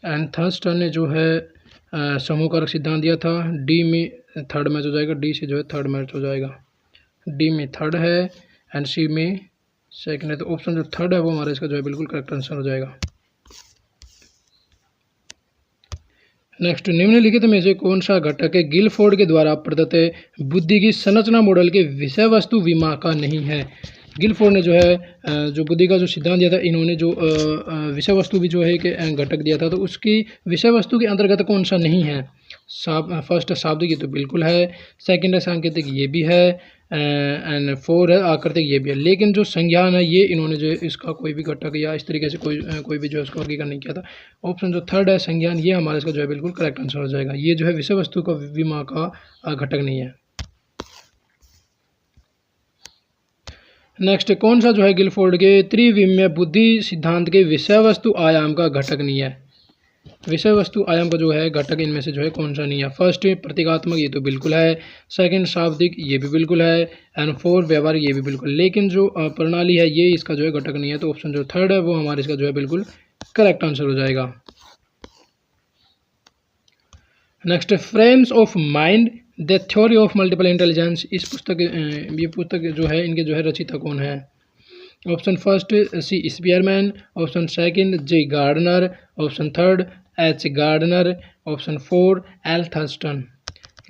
एंड थर्स्टन ने जो है समूहकारक सिद्धांत दिया था, डी में थर्ड मैच हो जाएगा, डी से जो है थर्ड मैच हो जाएगा, डी में थर्ड है एंड सी में सेकंड है। तो ऑप्शन जो थर्ड है वो हमारा इसका जो है बिल्कुल करेक्ट आंसर हो जाएगा। नेक्स्ट, निम्नलिखित में से कौन सा घटक है गिलफोर्ड के द्वारा प्रदत्त बुद्धि की संरचना मॉडल के विषय वस्तु विमा का नहीं है। गिलफोर्ड ने जो है जो बुद्धि का जो सिद्धांत दिया था, इन्होंने जो विषय वस्तु भी जो है कि घटक दिया था, तो उसकी विषय वस्तु के अंतर्गत कौन सा नहीं है। फर्स्ट शाब्दिक, ये तो बिल्कुल है। सेकंड है सांकेतिक, ये भी है। एंड 4 है आकृतिक, ये भी है। लेकिन जो संज्ञान है ये इन्होंने जो इसका कोई भी घटक या इस तरीके से कोई भी जो है उसका वर्गीकरण नहीं किया था। ऑप्शन जो थर्ड है संज्ञान, ये हमारा इसका जो है बिल्कुल करेक्ट आंसर हो जाएगा। ये जो है विषय वस्तु का विमा का घटक नहीं है। नेक्स्ट, कौन सा जो है गिलफोर्ड के त्रिविमीय बुद्धि सिद्धांत के विषय वस्तु आयाम का घटक नहीं है। विषय वस्तु आयाम का जो है घटक इनमें से जो है कौन सा नहीं है। फर्स्ट प्रतीकात्मक, ये तो बिल्कुल है। सेकंड शाब्दिक, ये भी बिल्कुल है। एंड 4 व्यवहारिक, ये भी बिल्कुल। लेकिन जो प्रणाली है ये इसका जो है घटक नहीं है। तो ऑप्शन जो थर्ड है वो हमारे इसका जो है बिल्कुल करेक्ट आंसर हो जाएगा। Next, frames of mind the theory of multiple intelligence, इस पुस्तक ये पुस्तक जो है इनके जो है रचयिता कौन है। Option first C Spearman, option second J Gardner, option third H Gardner, option 4 L Thurstone.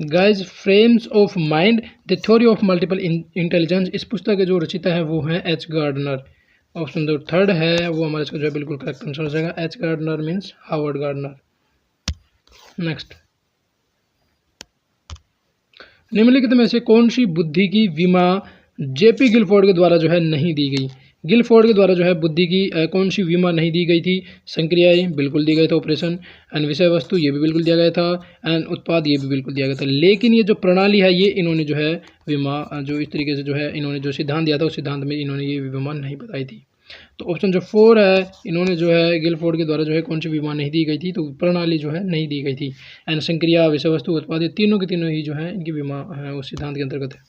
Guys, frames of mind the theory of multiple intelligence, इस पुस्तक के जो रचयिता है वो है एच गार्डनर। ऑप्शन जो थर्ड है वो हमारे इसका जो है बिल्कुल करेक्ट आंसर हो जाएगा। H Gardner means Howard Gardner. Next, निम्नलिखित में से कौन सी बुद्धि की विमा जेपी गिलफोर्ड के द्वारा जो है नहीं दी गई। गिलफोर्ड के द्वारा जो है बुद्धि की कौन सी विमा नहीं दी गई थी। संक्रियाएं बिल्कुल दी गई था, ऑपरेशन। एंड विषय वस्तु ये भी बिल्कुल दिया गया था। एंड उत्पाद ये भी बिल्कुल दिया गया था। लेकिन ये जो प्रणाली है ये इन्होंने जो है विमा जो इस तरीके से जो है इन्होंने जो सिद्धांत दिया था उस सिद्धांत में इन्होंने ये विमा नहीं बताई थी। तो ऑप्शन जो 4 है, इन्होंने जो है गिलफोर्ड के द्वारा जो है कौन सी विमा नहीं दी गई थी, तो प्रणाली जो है नहीं दी गई थी। एंड संक्रिया, विषय वस्तु, उत्पाद, तीनों के तीनों ही जो है इनकी विमा है उस सिद्धांत के अंतर्गत है।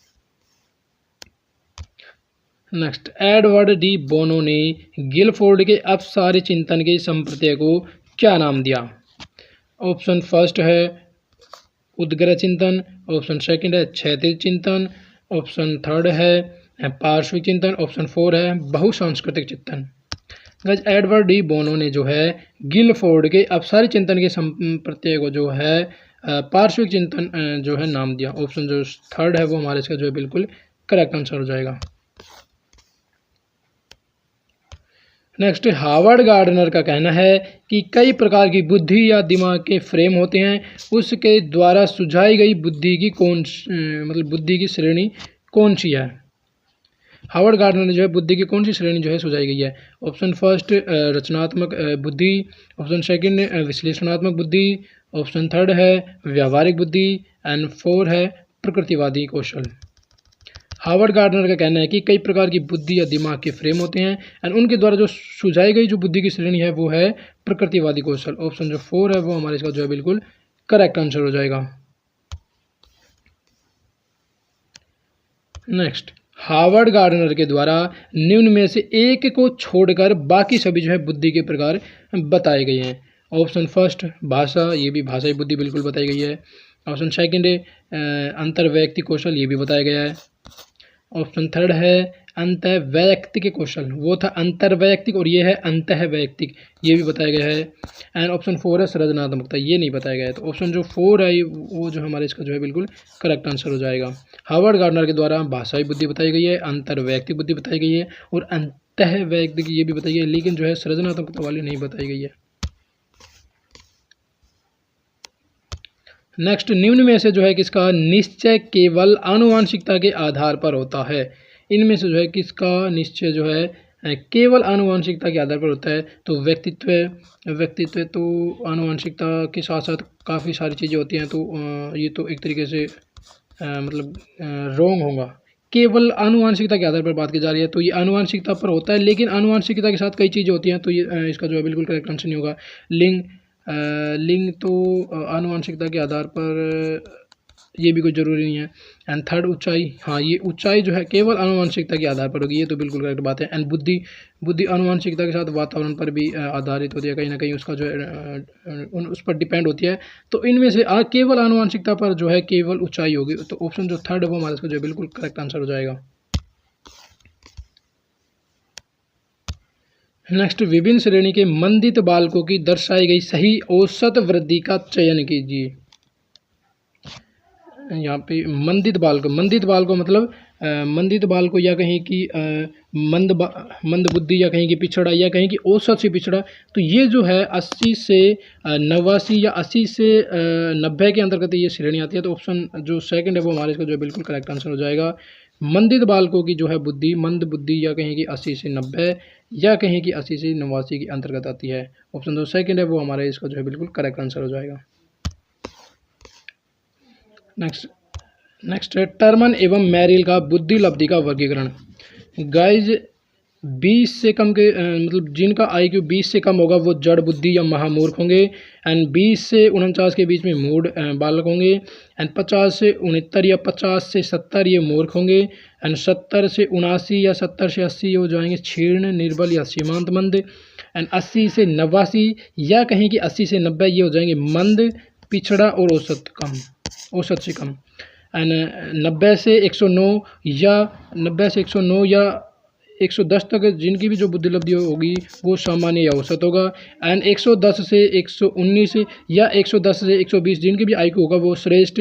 नेक्स्ट, एडवर्ड डी बोनो ने गिलफोर्ड के अपसारी चिंतन के संप्रत्यय को क्या नाम दिया। ऑप्शन फर्स्ट है उद्ग्रह चिंतन, ऑप्शन सेकंड है क्षैतिज चिंतन, ऑप्शन थर्ड है पार्श्विक चिंतन, ऑप्शन 4 है बहुसांस्कृतिक चिंतन। गाइस, एडवर्ड डी बोनो ने जो है गिलफोर्ड के अपसारी चिंतन के संप्रत्यय को जो है पार्श्विक चिंतन जो है नाम दिया। ऑप्शन जो थर्ड है वो हमारे इसका जो है बिल्कुल करेक्ट आंसर हो जाएगा। नेक्स्ट, हावर्ड गार्डनर का कहना है कि कई प्रकार की बुद्धि या दिमाग के फ्रेम होते हैं, उसके द्वारा सुझाई गई बुद्धि की बुद्धि की श्रेणी कौन सी है। हावर्ड गार्डनर ने जो है बुद्धि की कौन सी श्रेणी जो है सुझाई गई है। ऑप्शन फर्स्ट रचनात्मक बुद्धि, ऑप्शन सेकंड विश्लेषणात्मक बुद्धि, ऑप्शन थर्ड है व्यावहारिक बुद्धि, एंड 4 है प्रकृतिवादी कौशल। हावर्ड गार्डनर का कहना है कि कई प्रकार की बुद्धि या दिमाग के फ्रेम होते हैं एंड उनके द्वारा जो सुझाई गई जो बुद्धि की श्रेणी है वो है प्रकृतिवादी कौशल। ऑप्शन जो 4 है वो हमारे इसका जो है बिल्कुल करेक्ट आंसर हो जाएगा। नेक्स्ट, हावर्ड गार्डनर के द्वारा निम्न में से एक को छोड़कर बाकी सभी जो है बुद्धि के प्रकार बताए गए हैं। ऑप्शन फर्स्ट भाषा, ये भी भाषाई बुद्धि बिल्कुल बताई गई है। ऑप्शन सेकंड अंतर्वैयक्तिक कौशल, ये भी बताया गया है। ऑप्शन थर्ड है अंतःवैयक्तिक कौशल, वो था अंतर्वैयक्तिक और ये है अंतःवैयक्तिक, ये भी बताया गया है। एंड ऑप्शन 4 है सृजनात्मकता, ये नहीं बताया गया है। तो ऑप्शन जो 4 है वो जो हमारे इसका जो है बिल्कुल करेक्ट आंसर हो जाएगा। हावर्ड गार्डनर के द्वारा भाषाई बुद्धि बताई गई है, अंतर्वैयक्तिक बुद्धि बताई गई है और अंतःवैयक्तिक ये भी बताई गई है, लेकिन जो है सृजनात्मकता वाली नहीं बताई गई है। नेक्स्ट, निम्न में से जो है किसका निश्चय केवल आनुवांशिकता के आधार पर होता है। इनमें से जो है किसका निश्चय जो है केवल आनुवांशिकता के आधार पर होता है। तो व्यक्तित्व तो आनुवांशिकता के साथ साथ काफ़ी सारी चीज़ें होती हैं, तो ये तो एक तरीके से मतलब रॉन्ग होगा। केवल आनुवांशिकता के आधार पर बात की जा रही है, तो ये आनुवांशिकता पर होता है, लेकिन आनुवांशिकता के साथ कई चीज़ें होती हैं, तो ये इसका जो है बिल्कुल करेक्ट आंसर नहीं होगा। लिंग तो आनुवांशिकता के आधार पर ये भी कोई ज़रूरी नहीं है। एंड थर्ड, ऊंचाई, हाँ ये ऊंचाई जो है केवल आनुवांशिकता के आधार पर होगी, ये तो बिल्कुल करेक्ट बात है। एंड बुद्धि आनुवांशिकता के साथ वातावरण पर भी आधारित होती है, कहीं ना कहीं उसका जो है उस पर डिपेंड होती है। तो इनमें से केवल आनुवांशिकता पर जो है केवल ऊंचाई होगी, तो ऑप्शन जो थर्ड है वो हमारे इसका जो है बिल्कुल करेक्ट आंसर हो जाएगा। नेक्स्ट, विभिन्न श्रेणी के मंदित बालकों की दर्शाई गई सही औसत वृद्धि का चयन कीजिए। यहाँ पे मंदित बाल को मतलब मंदित बाल को या कहीं की मंद बुद्धि, या कहीं की पिछड़ा, या कहीं की औसत से पिछड़ा। तो ये जो है 80 से 89 या 80 से 90 के अंतर्गत ये श्रेणी आती है। तो ऑप्शन जो सेकंड है वो हमारे इसका जो है बिल्कुल करेक्ट आंसर हो जाएगा। मंदित बालकों की जो है बुद्धि मंद बुद्धि, या कहीं की 80 से 90, या कहीं की 80 से 89 के अंतर्गत आती है। ऑप्शन जो सेकंड है वो हमारे इसका जो है बिल्कुल करेक्ट आंसर हो जाएगा। नेक्स्ट है टर्मन एवं मैरिल का बुद्धि लब्धि का वर्गीकरण। गाइज 20 से कम के मतलब जिनका IQ 20 से कम होगा वो जड़ बुद्धि या महामूर्ख होंगे। एंड 20 से 49 के बीच में मूढ़ बालक होंगे। एंड 50 से 69 या 50 से 70 ये मूर्ख होंगे। एंड 70 से 79 या 70 से 80 हो जाएंगे क्षीण, निर्बल या सीमांत मंद। एंड 80 से 89 या कहीं कि 80 से 90 ये हो जाएंगे मंद, पिछड़ा और औसत से कम। एंड 90 से 109 या 110 तक जिनकी भी जो बुद्धि लब्धि होगी वो सामान्य या औसत होगा। एंड 110 से 119 या 110 से 120 जिनकी भी IQ होगा वो श्रेष्ठ,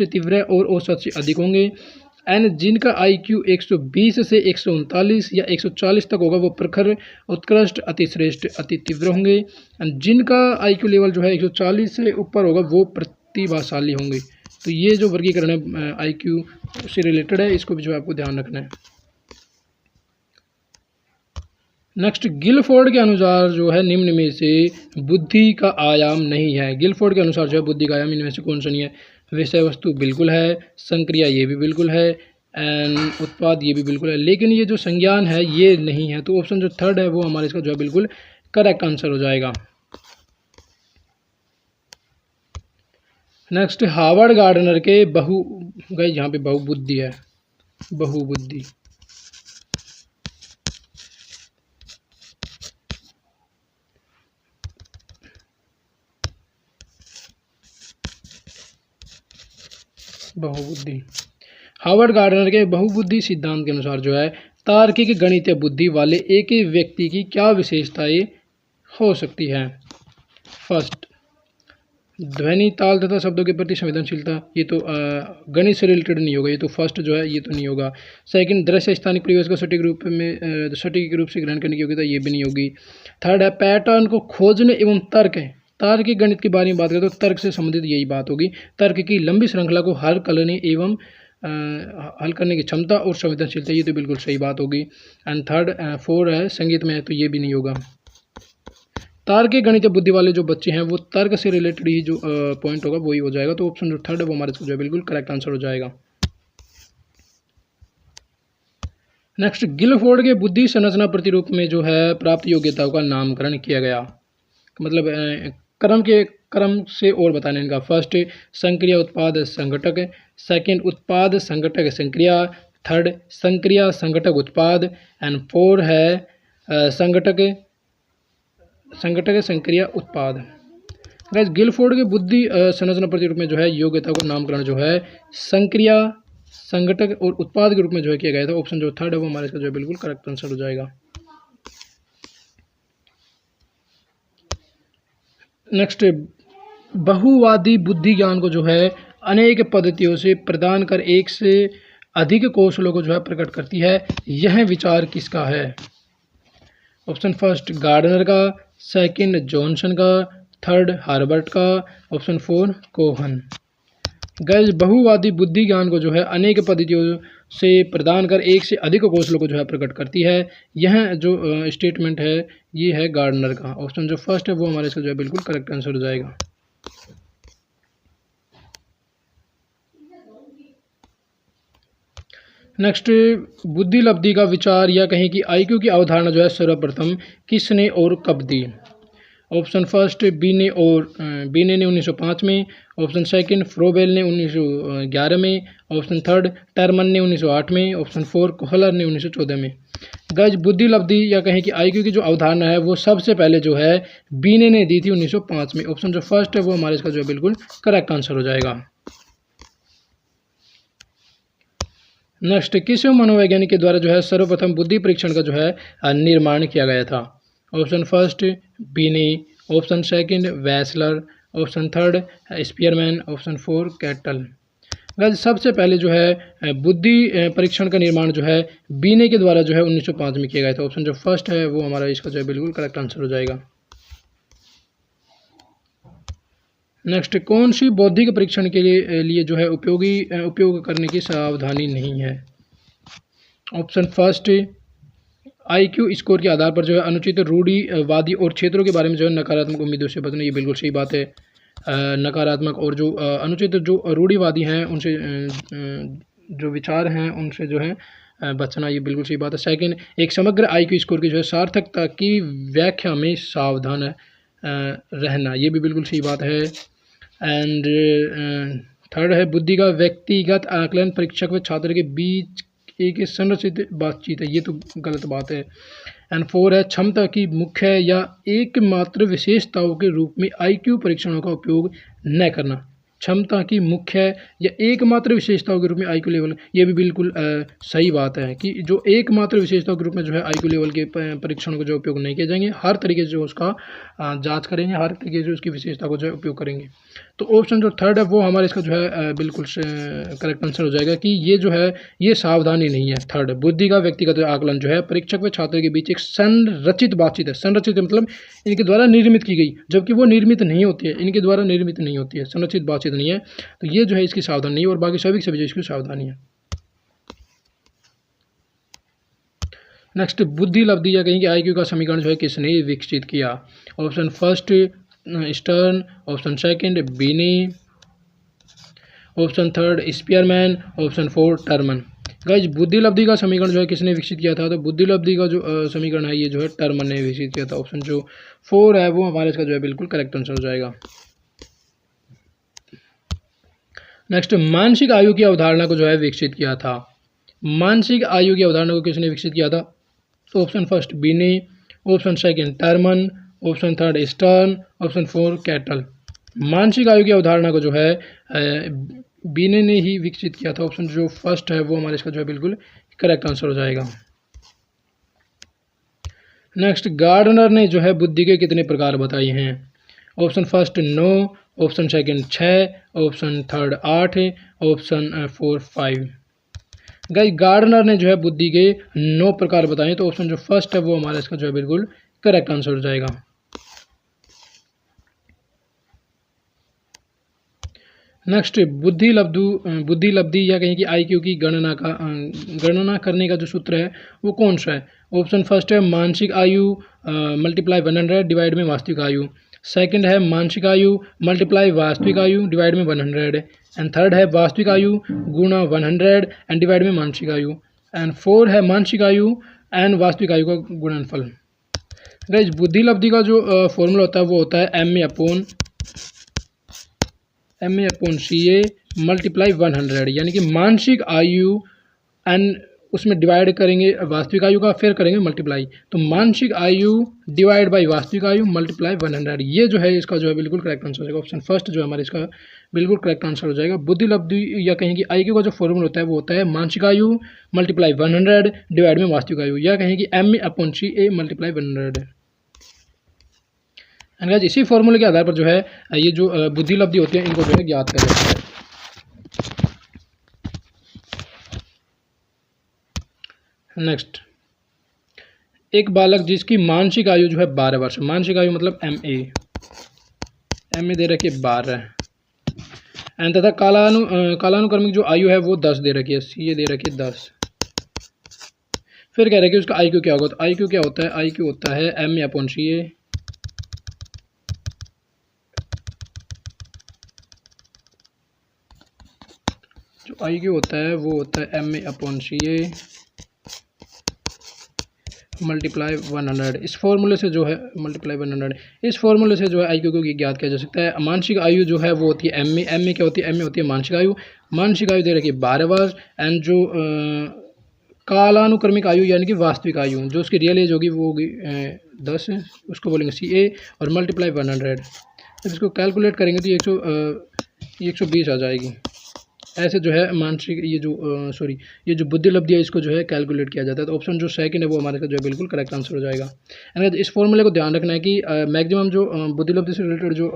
तीव्र और औसत से अधिक होंगे। एंड जिनका IQ 120 से 139 या 140 तक होगा वो प्रखर, उत्कृष्ट, अतिश्रेष्ठ, अति तीव्र होंगे। एंड जिनका IQ लेवल जो है 140 से ऊपर होगा वो प्रतिभाशाली होंगे। तो ये जो वर्गीकरण है IQ से रिलेटेड है, इसको भी जो है आपको ध्यान रखना है। नेक्स्ट, गिलफोर्ड के अनुसार जो है निम्न में से बुद्धि का आयाम नहीं है। गिलफोर्ड के अनुसार जो है बुद्धि का आयाम इनमें से कौन सा नहीं है। विषय वस्तु बिल्कुल है, संक्रिया ये भी बिल्कुल है, एंड उत्पाद ये भी बिल्कुल है, लेकिन ये जो संज्ञान है ये नहीं है। तो ऑप्शन जो थर्ड है वो हमारे इसका जो है बिल्कुल करेक्ट आंसर हो जाएगा। नेक्स्ट, हार्वर्ड गार्डनर के गई यहाँ पे बहुबुद्धि है, बहुबुद्धि। हार्वर्ड गार्डनर के बहुबुद्धि सिद्धांत के अनुसार जो है तार्किक गणितीय बुद्धि वाले एक ही व्यक्ति की क्या विशेषताएं हो सकती हैं। फर्स्ट, ध्वनि, ताल तथा शब्दों के प्रति संवेदनशीलता, ये तो गणित से रिलेटेड नहीं होगा, ये तो फर्स्ट जो है ये तो नहीं होगा। सेकंड, दृश्य स्थानिक परिवेश को सटीक रूप से ग्रहण करने की योग्यता, ये भी नहीं होगी। थर्ड है पैटर्न को खोजने एवं तार्किक गणित के बारे में बात करें तो तर्क से संबंधित यही बात होगी। तर्क की लंबी श्रृंखला को हल करने की क्षमता और संवेदनशीलता, ये तो बिल्कुल सही बात होगी। एंड थर्ड, फोर है संगीत में है, तो ये भी नहीं होगा। तार्किक गणितीय बुद्धि वाले जो बच्चे हैं वो तर्क से रिलेटेड ही जो पॉइंट होगा वही हो जाएगा। तो ऑप्शन जो थर्ड है वो हमारे जो है बिल्कुल करेक्ट आंसर हो जाएगा। नेक्स्ट, गिलफोर्ड के बुद्धि संरचना प्रतिरूप में जो है प्राप्त योग्यताओं का नामकरण किया गया, मतलब क्रम से और बताने इनका। फर्स्ट, संक्रिया उत्पाद संघटक। सेकंड, उत्पाद संघटक संक्रिया। थर्ड, संक्रिया संघटक उत्पाद। एंड फोर है संघटक संक्रिया उत्पाद। गाइस, गिलफोर्ड के बुद्धि संरचना प्रतिरूप में जो है योग्यता को नामकरण जो है संक्रिया, संघटक और उत्पाद के रूप में जो है किया गया था। ऑप्शन जो थर्ड है वो हमारे इसका जो है बिल्कुल करेक्ट आंसर हो जाएगा। नेक्स्ट, बहुवादी बुद्धि ज्ञान को जो है अनेक पद्धतियों से प्रदान कर एक से अधिक कौशलों को जो है प्रकट करती है। यह विचार किसका है। ऑप्शन फर्स्ट, गार्डनर का। सेकंड, जॉनसन का। थर्ड हार्बर्ट का, ऑप्शन 4 कोहन। गैस बहुवादी बुद्धि ज्ञान को जो है अनेक पद्धतियों से प्रदान कर एक से अधिक कौशलों को जो है प्रकट करती है। यह जो स्टेटमेंट है ये है गार्डनर का, ऑप्शन जो फर्स्ट है वो हमारे इसका जो है बिल्कुल करेक्ट आंसर हो जाएगा। नेक्स्ट, बुद्धि लब्धि का विचार या कहें कि आईक्यू की अवधारणा जो है सर्वप्रथम किसने और कब दी? ऑप्शन फर्स्ट बीने ने 1905 में, ऑप्शन सेकंड फ्रोबेल ने 1911 में, ऑप्शन थर्ड टर्मन ने 1908 में, ऑप्शन 4 कोहलर ने 1914 में। गज बुद्धि लब्धि या कहें कि आईक्यू की जो अवधारणा है वो सबसे पहले जो है बीने ने दी थी 1905 में। ऑप्शन जो फर्स्ट है वो हमारे इसका जो है बिल्कुल करेक्ट आंसर हो जाएगा। नेक्स्ट, किस मनोवैज्ञानिक के द्वारा जो है सर्वप्रथम बुद्धि परीक्षण का जो है निर्माण किया गया था? Option first Binet, option second Wechsler, option third Spearman, option 4 Cattell. Guys सबसे पहले जो है बुद्धि परीक्षण का निर्माण जो है बीने के द्वारा जो है 1905 में किया गया था। ऑप्शन जो फर्स्ट है वो हमारा इसका जो है बिल्कुल करेक्ट आंसर हो जाएगा। नेक्स्ट, कौन सी बौद्धिक परीक्षण के लिए जो है उपयोग करने की सावधानी नहीं है? ऑप्शन फर्स्ट आईक्यू स्कोर के आधार पर जो है अनुचित रूढ़िवादी और क्षेत्रों के बारे में जो है नकारात्मक उम्मीदों से बचना, ये बिल्कुल सही बात है। नकारात्मक और जो अनुचित जो रूढ़िवादी हैं उनसे जो विचार हैं उनसे जो है बचना, ये बिल्कुल सही बात है। सेकंड, एक समग्र आईक्यू स्कोर की जो है सार्थकता की व्याख्या में सावधान रहना, ये भी बिल्कुल सही बात है। एंड थर्ड है बुद्धि का व्यक्तिगत आकलन परीक्षक व छात्र के बीच एक संरचित बातचीत है, ये तो गलत बात है। एंड 4 है क्षमता की मुख्य या एकमात्र विशेषताओं के रूप में आईक्यू परीक्षणों का उपयोग न करना। क्षमता की मुख्य या एकमात्र विशेषताओं के रूप में आईक्यू लेवल, ये भी बिल्कुल सही बात है कि जो एकमात्र विशेषताओं के रूप में जो है आईक्यू लेवल के परीक्षणों का जो उपयोग नहीं किए जाएंगे, हर तरीके से जो उसका जांच करेंगे, हर तरीके से उसकी विशेषता को जो है उपयोग करेंगे। तो ऑप्शन जो थर्ड है वो हमारे इसका जो है बिल्कुल करेक्ट आंसर हो जाएगा कि ये जो है ये सावधानी नहीं है। थर्ड, बुद्धि का व्यक्तिगत आकलन जो है परीक्षक व छात्र के बीच एक संरचित बातचीत है। संरचित मतलब इनके द्वारा निर्मित की गई, जबकि वो निर्मित नहीं होती है, इनके द्वारा निर्मित नहीं होती है, संरचित बातचीत नहीं है। तो ये जो है इसकी सावधानी नहीं है और बाकी सभी जो इसकी सावधानी है। नेक्स्ट, बुद्धि लब्धि या कहीं कि आईक्यू का समीकरण जो है किसने विकसित किया? Option first Stern, option second Binet, option third Spearman, option 4 Terman. Guys बुद्धि लब्धि का समीकरण जो है किसने विकसित किया था? तो बुद्धि लब्धि का जो समीकरण है ये जो है टर्मन ने विकसित किया था। ऑप्शन जो 4 है वो हमारे इसका जो है बिल्कुल करेक्ट आंसर हो जाएगा। नेक्स्ट, मानसिक आयु की अवधारणा को जो है विकसित किया था। मानसिक आयु की अवधारणा को किसने विकसित किया था? तो option first Binet, option second Terman, option third stern, option 4 cattle. मानसिक आयु की अवधारणा को जो है बीने ने ही विकसित किया था। ऑप्शन जो फर्स्ट है वो हमारे इसका जो है बिल्कुल करेक्ट आंसर हो जाएगा। नेक्स्ट, गार्डनर ने जो है बुद्धि के कितने प्रकार बताए हैं? Option first 9, option second 6, option third 8, option 4 5। Guys Gardner ने जो है बुद्धि के 9 प्रकार बताए, तो ऑप्शन जो फर्स्ट है वो हमारा इसका जो है बिल्कुल करेक्ट आंसर हो जाएगा। नेक्स्ट, बुद्धि लब्धि या कहीं कि आईक्यू की गणना करने का जो सूत्र है वो कौन सा है? ऑप्शन फर्स्ट है मानसिक आयु मल्टीप्लाई 100 डिवाइड में वास्तविक आयु। सेकंड है मानसिक आयु मल्टीप्लाई वास्तविक आयु डिवाइड में 100। एंड थर्ड है वास्तविक आयु गुणा 100 एंड डिवाइड में मानसिक आयु। एंड 4 है मानसिक आयु एंड वास्तविक आयु का गुणनफल। गाइस बुद्धि लब्धि का जो फॉर्मूला होता है वो होता है M A upon C A multiply 100, यानी कि मानसिक आयु एंड उसमें डिवाइड करेंगे वास्तविक आयु का, फिर करेंगे मल्टीप्लाई। तो मानसिक आयु डिवाइड बाई वास्तविक आयु मल्टीप्लाई 100, ये जो है इसका जो है बिल्कुल करेक्ट आंसर हो जाएगा। ऑप्शन फर्स्ट जो है हमारे इसका बिल्कुल करेक्ट आंसर हो जाएगा। बुद्धि लब्धि या कहें कि आईक्यू का जो फॉर्मूला होता है वो होता है मानसिक आयु मल्टीप्लाई 100 डिवाइड में वास्तविक आयु, या कहें कि M A upon C A multiply 100। And guys इसी फॉर्मूले के आधार पर जो है ये जो बुद्धि लब्धि होती है इनको जो है ज्ञात कर सकते हैं। नेक्स्ट, एक बालक जिसकी मानसिक आयु जो है 12 वर्ष, मानसिक आयु मतलब MA, एम ए दे रखी है 12 एंड तथा कालानुक्रमिक जो आयु है वो 10 दे रखी है, सी ए दे रखी है 10। फिर कह रहे हैं कि उसका आई क्यू क्या होगा, तो आई क्यू क्या होता है, आई क्यू होता है एम ए अपॉन सी ए जो आई क्यू होता है वो होता है M A upon C A multiply 100। इस फॉर्मूले से जो है मल्टीप्लाई 100, इस फॉर्मूले से जो है आई क्यू को ज्ञात किया जा सकता है। मानसिक आयु जो है वो होती है एम ए क्या होती है, एम ए होती है मानसिक आयु। मानसिक आयु दे रखी है 12 वर्ष एंड जो कालानुक्रमिक आयु यानी कि वास्तविक आयु जो उसकी रियल एज होगी वो होगी 10, उसको बोलेंगे सी ए और मल्टीप्लाई 100। जब इसको कैलकुलेट करेंगे तो ये 120 आ जाएगी। ऐसे जो है मानसिक ये जो बुद्धि लब्धि है इसको जो है कैलकुलेट किया जाता है। तो ऑप्शन जो सेकंड है वो हमारे का जो है बिल्कुल करेक्ट आंसर हो जाएगा। एंड इस फॉर्मूले को ध्यान रखना है कि मैक्सिमम जो बुद्धि लब्धि से रिलेटेड जो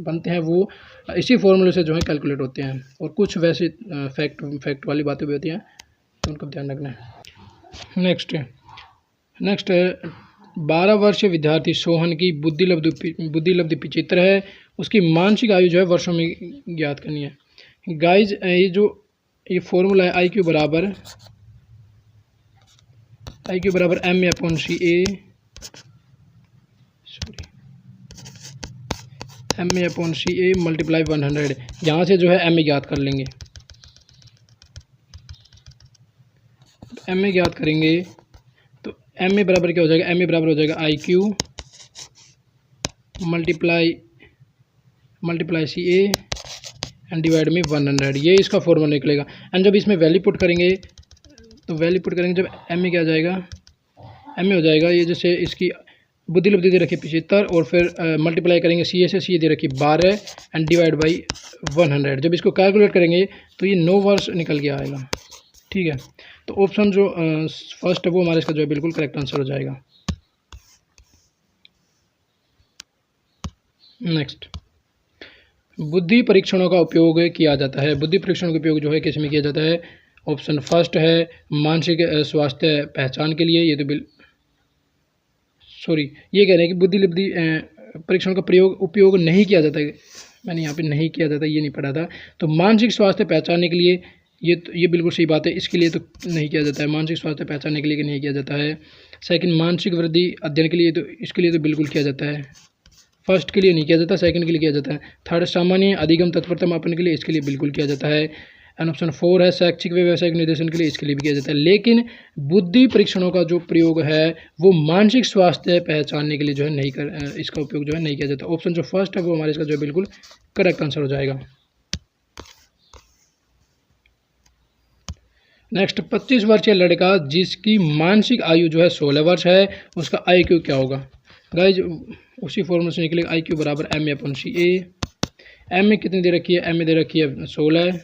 बनते हैं वो इसी फॉर्मूले से जो है कैलकुलेट होते हैं, और कुछ वैसे फैक्ट वाली बातें भी होती हैं तो उनको ध्यान रखना है। नेक्स्ट है 12 वर्षीय विद्यार्थी सोहन की बुद्धि लब्धि 75 है, उसकी मानसिक आयु जो है वर्षों में ज्ञात करनी है। गाइज ये फॉर्मूला है आई क्यू बराबर M A upon C A multiply 100। यहाँ से जो है एम ए ज्ञात कर लेंगे, एम ए ज्ञात करेंगे तो एम ए बराबर क्या हो जाएगा, एम ए बराबर हो जाएगा I Q multiply C A and divide में 100। ये इसका फॉर्मूला निकलेगा। एंड जब इसमें वैल्यू पुट करेंगे जब एम ए क्या आ जाएगा, एम ए हो जाएगा ये जैसे इसकी बुद्धि लब्धि दे रखी 75 और फिर मल्टीप्लाई करेंगे सी ए से, सी ए दे रखी 12 एंड डिवाइड बाई 100। जब इसको कैलकुलेट करेंगे तो ये 9 वर्ष निकल के आएगा। ठीक है, तो ऑप्शन जो फर्स्ट है वो हमारे इसका जो है बिल्कुल करेक्ट आंसर हो जाएगा। नेक्स्ट, बुद्धि परीक्षणों का उपयोग किया जाता है। बुद्धि परीक्षणों का उपयोग जो है किस में किया जाता है, ऑप्शन फर्स्ट है मानसिक स्वास्थ्य पहचान के लिए। ये तो ये कह रहे हैं कि बुद्धि लब्धि परीक्षण का उपयोग नहीं किया जाता है। मैंने यहाँ पे नहीं किया जाता ये नहीं पढ़ा था। तो मानसिक स्वास्थ्य पहचानने के लिए ये बिल्कुल सही बात है, इसके लिए तो नहीं किया जाता है। मानसिक स्वास्थ्य पहचानने के लिए नहीं किया जाता है। सेकंड, मानसिक वृद्धि अध्ययन के लिए तो इसके लिए तो बिल्कुल किया जाता है। फर्स्ट के लिए नहीं किया जाता, सेकंड के लिए किया जाता है। थर्ड, सामान्य अधिगम तत्परता मापन के लिए इसके लिए बिल्कुल किया जाता है। एंड ऑप्शन 4 है शैक्षिक व व्यावसायिक निर्देशन के लिए इसके लिए भी किया जाता है। लेकिन बुद्धि परीक्षणों का जो प्रयोग है वो मानसिक स्वास्थ्य पहचानने के लिए जो है इसका उपयोग जो है नहीं किया जाता। ऑप्शन जो फर्स्ट है वो हमारे इसका जो है बिल्कुल करेक्ट आंसर हो जाएगा। नेक्स्ट, 25 वर्षीय लड़का जिसकी मानसिक आयु जो है 16 वर्ष है, उसका आई क्यू क्या होगा। गाइज उसी फॉर्मूले से निकलेगा आई क्यू बराबर M A upon C A. M A कितनी दे रखी है, एम ए दे रखी है 16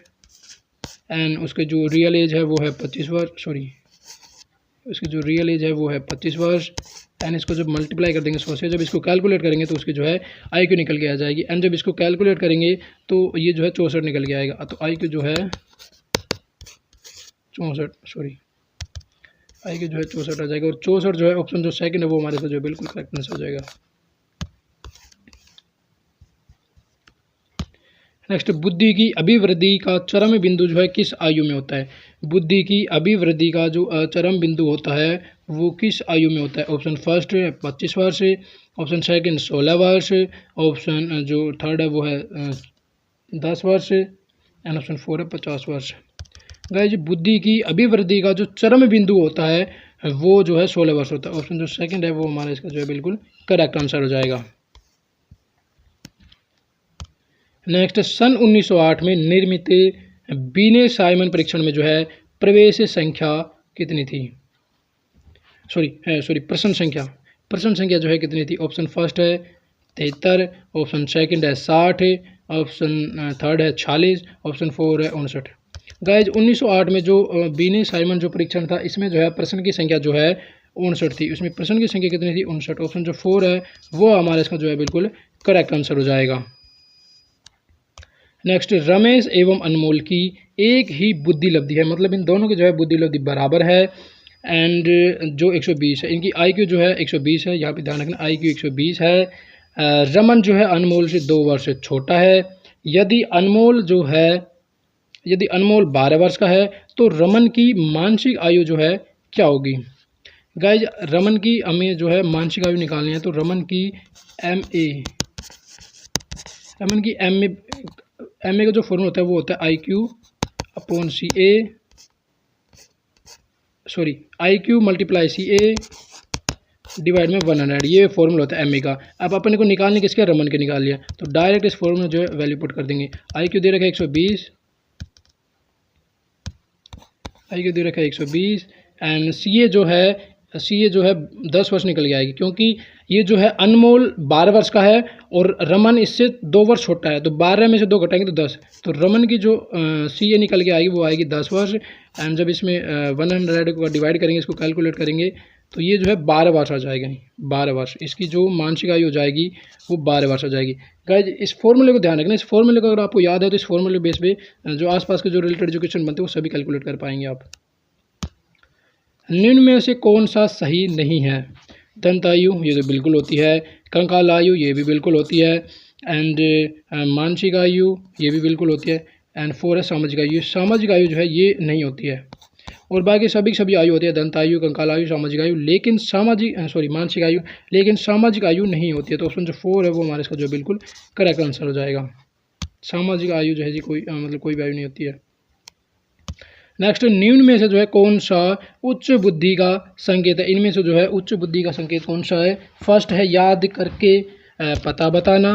एंड उसके जो रियल एज है वो है 25 वर्ष, उसकी जो रियल एज है वो है 25 वर्ष। एंड इसको जब मल्टीप्लाई कर देंगे 100 से, जब इसको कैलकुलेट करेंगे तो उसकी जो है आई क्यू निकल के आ जाएगी। एंड जब इसको कैलकुलेट करेंगे तो ये जो है 64 निकल के आएगा। तो आई क्यू जो है 64 आई क्यू जो है 64 आ जाएगा। और 64 जो है ऑप्शन जो सेकंड है वो हमारे साथ जो बिल्कुल करेक्ट आंसर हो जाएगा। नेक्स्ट, बुद्धि की अभिवृद्धि का चरम बिंदु जो है किस आयु में होता है। बुद्धि की अभिवृद्धि का जो चरम बिंदु होता है वो किस आयु में होता है। ऑप्शन फर्स्ट है 25 वर्ष, ऑप्शन सेकंड 16 वर्ष, ऑप्शन जो थर्ड है वो है 10 वर्ष एंड ऑप्शन 4 है 50 वर्ष। गाइस बुद्धि की अभिवृद्धि का जो चरम बिंदु होता है वो जो है 16 वर्ष होता है। ऑप्शन जो सेकंड है वो हमारा इसका जो है बिल्कुल करेक्ट आंसर हो जाएगा। नेक्स्ट, सन 1908 में निर्मित बीने साइमन परीक्षण में जो है प्रवेश संख्या कितनी थी। प्रश्न संख्या जो है कितनी थी। ऑप्शन फर्स्ट है 73, ऑप्शन सेकंड है 60, ऑप्शन थर्ड है 46, ऑप्शन 4 है 59। गाइज 1908 में जो बीने साइमन जो परीक्षण था इसमें जो है प्रश्न की संख्या जो है 59 थी। उसमें प्रश्न की संख्या कितनी थी 59। ऑप्शन जो 4 है वो हमारा इसका जो है बिल्कुल करेक्ट आंसर हो जाएगा। नेक्स्ट, रमेश एवं अनमोल की एक ही बुद्धि लब्धि है, मतलब इन दोनों की जो है बुद्धि लब्धि बराबर है एंड जो 120 है। इनकी आई क्यू जो है 120 है, यहाँ पे ध्यान रखना आई क्यू 120 है रमन जो है अनमोल से 2 वर्ष छोटा है। यदि अनमोल 12 वर्ष का है तो रमन की मानसिक आयु जो है क्या होगी। गाइज रमन की हमें जो है मानसिक आयु निकालनी है, तो रमन की एम ए का जो फॉर्मूला होता है वो होता है I Q multiply C A divide में 100, ये फॉर्मूला होता है एम ए का। अब अपने को निकालने किसके, रमन के निकाल लिया, तो डायरेक्ट इस फॉर्मूला जो है वैल्यू पुट कर देंगे। आई क्यू दे रखा है 120, एंड सी ए जो है 10 वर्ष निकल के आएगी, क्योंकि ये जो है अनमोल 12 वर्ष का है और रमन इससे 2 वर्ष छोटा है, तो 12 में से 2 घटाएंगे तो 10, तो रमन की जो सी ए निकल के आएगी वो आएगी 10 वर्ष। एंड जब इसमें 100 को डिवाइड करेंगे, इसको कैलकुलेट करेंगे, तो ये जो है 12 वर्ष आ जाएगा, 12 वर्ष इसकी जो मानसिक आयु हो जाएगी वो 12 वर्ष आ जाएगी। गाइज इस फॉर्मूले को ध्यान रखना, इस फॉर्मूले को अगर आपको याद है तो इस फॉर्मूले बेस पे जो आसपास के जो रिलेटेड एजुकेशन बनते हैं वो सभी कैलकुलेट कर पाएंगे आप। निम्न में से कौन सा सही नहीं है। दंतायु ये तो बिल्कुल होती है, कंकाल आयु ये भी बिल्कुल होती है, एंड मानसिक आयु ये भी बिल्कुल होती है, एंड 4 है सामाजिक आयु। सामाजिक आयु जो है ये नहीं होती है, और बाकी सभी आयु होती है, दंतायु, कंकाल आयु, सामाजिक आयु, लेकिन मानसिक आयु, लेकिन सामाजिक आयु नहीं होती है। तो ऑप्शन जो 4 है वो हमारे इसका जो बिल्कुल करेक्ट आंसर हो जाएगा। सामाजिक आयु जो है जी कोई भी आयु नहीं होती है। नेक्स्ट, निम्न में से जो है कौन सा उच्च बुद्धि का संकेत है। इनमें से जो है उच्च बुद्धि का संकेत कौन सा है। फर्स्ट है याद करके पता बताना,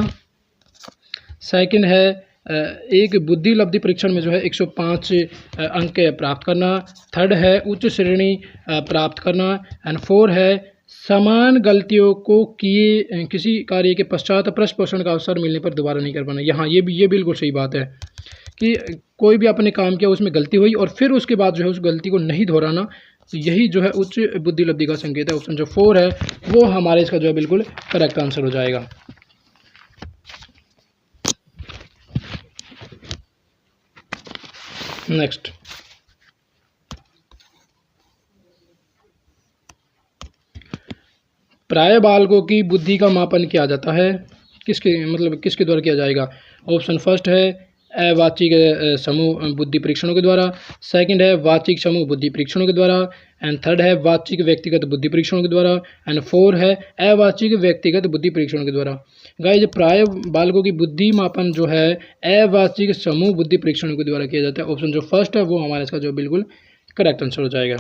सेकंड है एक बुद्धि लब्धि परीक्षण में जो है 105 अंक प्राप्त करना, थर्ड है उच्च श्रेणी प्राप्त करना, एंड 4 है समान गलतियों को किए किसी कार्य के पश्चात प्रश्न पोषण का अवसर मिलने पर दोबारा नहीं कर पाना। यहाँ ये बिल्कुल सही बात है कि कोई भी अपने काम किया उसमें गलती हुई और फिर उसके बाद जो है उस गलती को नहीं दोहराना, तो यही जो है उच्च बुद्धि लब्धि का संकेत है। ऑप्शन जो 4 है वो हमारे इसका जो है बिल्कुल करेक्ट आंसर हो जाएगा। नेक्स्ट, प्राय बालकों की बुद्धि का मापन किया जाता है, किसके द्वारा किया जाएगा। ऑप्शन फर्स्ट है अवाचिक समूह बुद्धि परीक्षणों के द्वारा, सेकंड है वाचिक समूह बुद्धि परीक्षणों के द्वारा, एंड थर्ड है वाचिक व्यक्तिगत बुद्धि परीक्षणों के द्वारा, एंड 4 है अवाचिक व्यक्तिगत बुद्धि परीक्षणों के द्वारा। गाइस प्राय बालकों की बुद्धि मापन जो है अवाचिक समूह बुद्धि परीक्षणों के द्वारा किया जाता है। ऑप्शन जो फर्स्ट है वो हमारा इसका जो बिल्कुल करेक्ट आंसर हो जाएगा।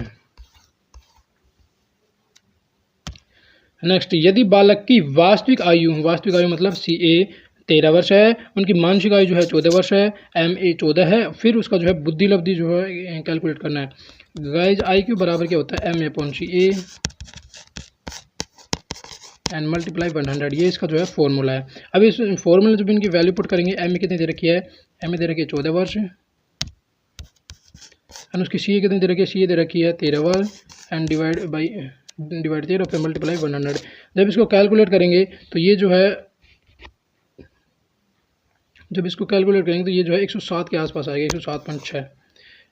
नेक्स्ट, यदि बालक की वास्तविक आयु मतलब CA 13 वर्ष है, उनकी मानसिक आयु जो है 14 वर्ष है, MA 14 है, फिर उसका जो है बुद्धि लब्धि जो है कैलकुलेट करना है। गाइज IQ बराबर क्या होता है MA/CA एंड मल्टीप्लाई 100, ये इसका जो है फॉर्मूला है। अब इस फॉर्मूला जब इनकी वैल्यू पुट करेंगे, MA कितनी दे रखी है, MA दे रखी है 14 वर्ष, एंड उसकी CA कितनी दे रखी है, CA दे रखी है 13 वर्ष, एंड डिवाइड 13 फिर मल्टीप्लाई 100। जब इसको कैलकुलेट करेंगे तो ये जो है तो ये जो है 107 के आसपास आएगा, 107.6,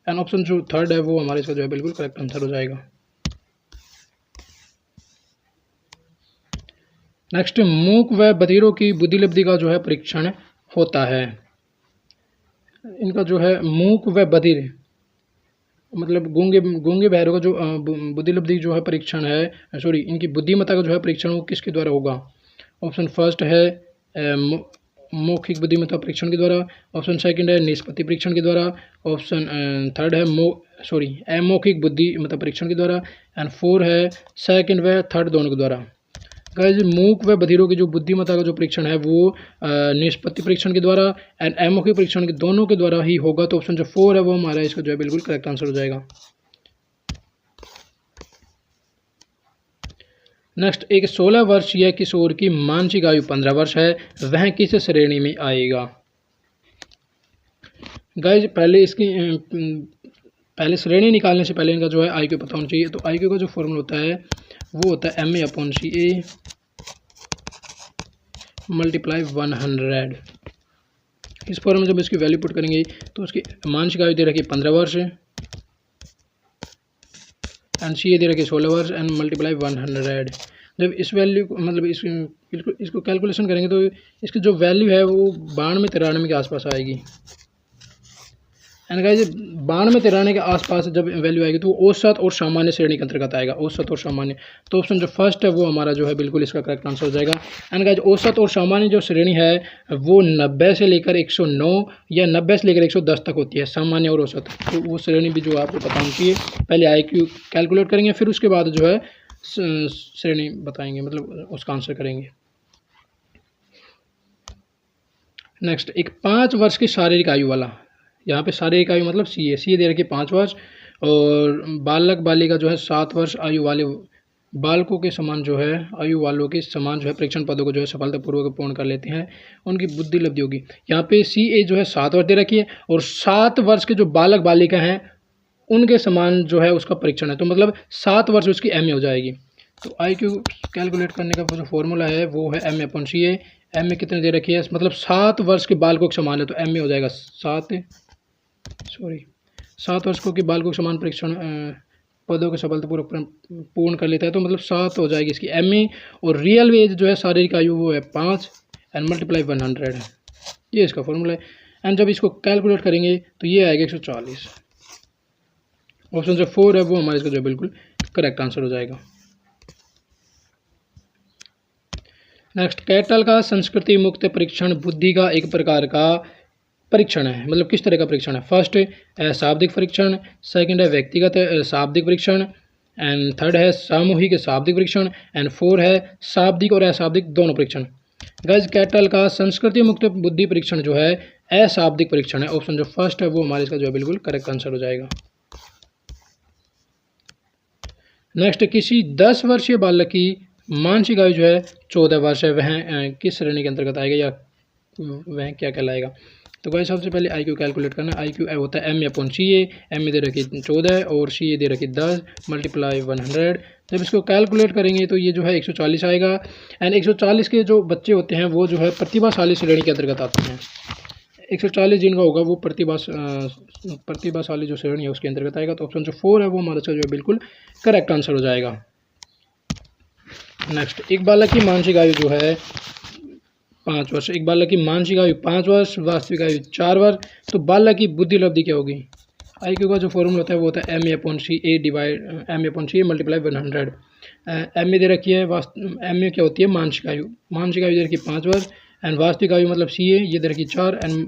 एंड ऑप्शन जो थर्ड है वो हमारे इसका जो है बिल्कुल करेक्ट आंसर हो जाएगा। नेक्स्ट, मूक व बधिरों की बुद्धि लब्धि का जो है परीक्षण होता है। इनका जो है मूक व बधिर मतलब गूंगे बहरों का जो बुद्धि लब्धि जो है परीक्षण है, इनकी बुद्धिमत्ता का जो है परीक्षण वो किसके द्वारा होगा। ऑप्शन फर्स्ट है मौखिक बुद्धिमत्ता परीक्षण के द्वारा, ऑप्शन सेकंड है निष्पत्ति परीक्षण के द्वारा, ऑप्शन थर्ड है अमौखिक बुद्धिमत्ता परीक्षण के द्वारा, एंड 4 है सेकंड व थर्ड दोनों के द्वारा। गाइस मूक व बधिरों की जो बुद्धिमत्ता का जो परीक्षण है वो निष्पत्ति परीक्षण के द्वारा एंड अमौखिक परीक्षण के दोनों के द्वारा ही होगा। तो ऑप्शन जो 4 है वो हमारा इसका जो है बिल्कुल करेक्ट आंसर हो जाएगा। नेक्स्ट, एक 16 वर्षीय किशोर की मानसिक आयु 15 वर्ष है, वह किस श्रेणी में आएगा। गाइस पहले श्रेणी निकालने से पहले इनका जो है IQ पता होना चाहिए। तो IQ का जो फॉर्मूला होता है वो होता है MA/CA मल्टीप्लाई 100। इस फॉर्मूले में जब इसकी वैल्यू पुट करेंगे तो उसकी मानसिक आयु दे रखी 15 वर्ष एंड CA दे रखी 16 वर्ष एंड मल्टीप्लाई 100। जब इस वैल्यू को मतलब इसको कैलकुलेशन करेंगे तो इसकी जो वैल्यू है वो 92-93 के आसपास आएगी। एंड गाइस 92-93 के आसपास जब वैल्यू आएगी तो वो औसत और सामान्य श्रेणी के अंतर्गत आएगा, औसत और सामान्य। तो ऑप्शन जो फर्स्ट है वो हमारा जो है बिल्कुल इसका करेक्ट आंसर हो जाएगा। एंड गाइस औसत और सामान्य जो श्रेणी है वो 90 से लेकर 109 या 90 से लेकर 110 तक होती है, सामान्य और औसत। तो वो श्रेणी भी जो आपको पता होनी चाहिए। पहले IQ कैलकुलेट करेंगे, फिर उसके बाद जो है श्रेणी बताएंगे, मतलब उसका आंसर करेंगे। नेक्स्ट, एक 5 वर्ष की शारीरिक आयु वाला, यहाँ पे शारीरिक आयु मतलब सी दे रखी है 5 वर्ष, और बालक बालिका जो है 7 वर्ष आयु वाले बालकों के समान जो है आयु वालों के समान जो है परीक्षण पदों को जो है सफलतापूर्वक पूर्ण कर लेते हैं, उनकी बुद्धि लब्धि होगी। यहाँ पे CA जो है 7 वर्ष दे रखी है, और 7 वर्ष के जो बालक बालिका हैं उनके समान जो है उसका परीक्षण है, तो मतलब 7 वर्ष उसकी MA हो जाएगी। तो IQ कैलकुलेट करने का जो फॉर्मूला है वो है MA/CA। MA कितने दे रखी है, मतलब 7 वर्ष के बालकों के समान है, तो MA हो जाएगा 7 वर्षों के बालकों के समान परीक्षण पदों के सफलतापूर्वक पूर्ण कर लेता है, तो मतलब 7 हो जाएगी इसकी MA। और रियल एज जो है शारीरिक आयु वो है 5 एंड मल्टीप्लाई 100 है, ये इसका फॉर्मूला है। एंड जब इसको कैलकुलेट करेंगे तो ये आएगा 140। ऑप्शन जो 4 है वो हमारे इसका जो बिल्कुल करेक्ट आंसर हो जाएगा। नेक्स्ट, कैटल का संस्कृति मुक्त परीक्षण बुद्धि का एक प्रकार का परीक्षण है, मतलब किस तरह का परीक्षण है। फर्स्ट शाब्दिक परीक्षण, सेकंड है व्यक्तिगत शाब्दिक परीक्षण, एंड थर्ड है सामूहिक शाब्दिक परीक्षण, एंड 4 है शाब्दिक और अशाब्दिक दोनों परीक्षण। गाइस कैटल का संस्कृति मुक्त बुद्धि परीक्षण जो है अशाब्दिक परीक्षण है। ऑप्शन जो फर्स्ट है वो हमारे इसका जो है बिल्कुल करेक्ट आंसर हो जाएगा। नेक्स्ट, किसी 10 वर्षीय बालक की मानसिक आयु जो है 14 वर्ष है, वह किस श्रेणी के अंतर्गत आएगा या वह क्या कहलाएगा। तो गाइस सबसे पहले IQ कैलकुलेट करना। IQ होता है MA/CA, MA दे रखी 14 और CA दे रखी 10 मल्टीप्लाई 100। जब इसको कैलकुलेट करेंगे तो ये जो है 140 आएगा। एंड 140 के जो बच्चे होते हैं वो जो है प्रतिभाशाली श्रेणी के अंतर्गत आते हैं। 140 जिनका होगा वो प्रतिभाशाली जो श्रेणी है उसके अंतर्गत आएगा। तो ऑप्शन जो 4 है वो हमारा जो है बिल्कुल करेक्ट आंसर हो जाएगा। नेक्स्ट, एक बालक की मानसिक आयु जो है 5 वर्ष, एक बालक की मानसिक आयु 5 वर्ष, वास्तविक आयु 4 वर्ष, तो बालक की बुद्धि लब्धि क्या होगी। IQ का जो फॉर्मूला होता है वो होता है MA/CA मल्टीप्लाई 100। MA दे रखी है, MA क्या होती है मानसिक आयु, मानसिक आयु दे रखी 5 वर्ष, एंड वास्तविक आयु मतलब CA ये दे रखी 4 एंड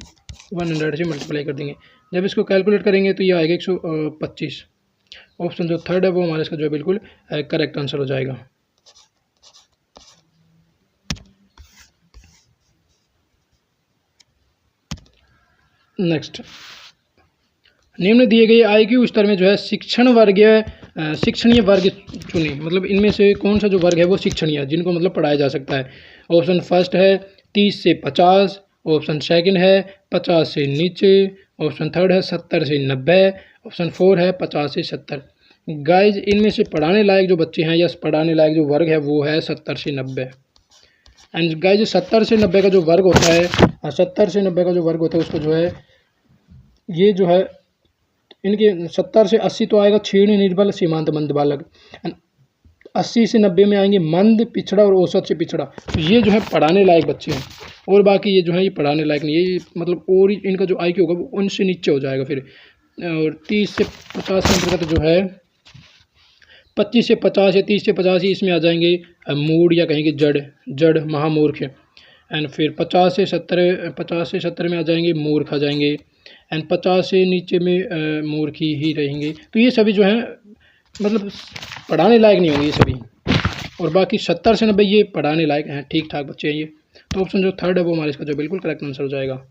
100 से मल्टीप्लाई कर देंगे। जब इसको कैलकुलेट करेंगे तो ये आएगा 125। ऑप्शन जो थर्ड है वो हमारे इसका जो है बिल्कुल करेक्ट आंसर हो जाएगा। नेक्स्ट, निम्न दिए गए IQ स्तर में जो है शिक्षणीय वर्ग चुने, मतलब इनमें से कौन सा जो वर्ग है वो शिक्षणीय है, जिनको मतलब पढ़ाया जा सकता है। ऑप्शन फर्स्ट है 30 से 50, ऑप्शन सेकंड है 50 से नीचे, ऑप्शन थर्ड है 70 से 90, ऑप्शन 4 है 50 से 70। गाइज इनमें से पढ़ाने लायक जो बच्चे हैं या पढ़ाने लायक जो वर्ग है वो है 70 से 90। एंड गाइज 70 से 90 का जो वर्ग होता है, 70 से 90 का जो वर्ग होता है उसको जो है ये जो है इनके 70 से 80 तो आएगा क्षीण निर्बल सीमांत मंद बालक, 80 से 90 में आएंगे मंद पिछड़ा और औसत से पिछड़ा। तो ये जो है पढ़ाने लायक बच्चे हैं, और बाकी ये जो है ये पढ़ाने लायक नहीं है, ये मतलब और इनका जो IQ होगा वो उनसे नीचे हो जाएगा। फिर और 30 से 50 के अंतर्गत जो है 25 से 50 या 30 से 85 इसमें आ जाएंगे मूड या कहेंगे जड़ महामूर्ख। एंड फिर 50 से 70 में आ जाएंगे मूर्ख आ जाएंगे, एंड 50 से नीचे में मूर्खी ही रहेंगे। तो ये सभी जो है मतलब पढ़ाने लायक नहीं होंगे ये सभी, और बाकी 70 से 90 ये पढ़ाने लायक हैं, ठीक ठाक बच्चे हैं ये। तो ऑप्शन जो थर्ड है वो हमारे इसका जो बिल्कुल करेक्ट आंसर हो जाएगा।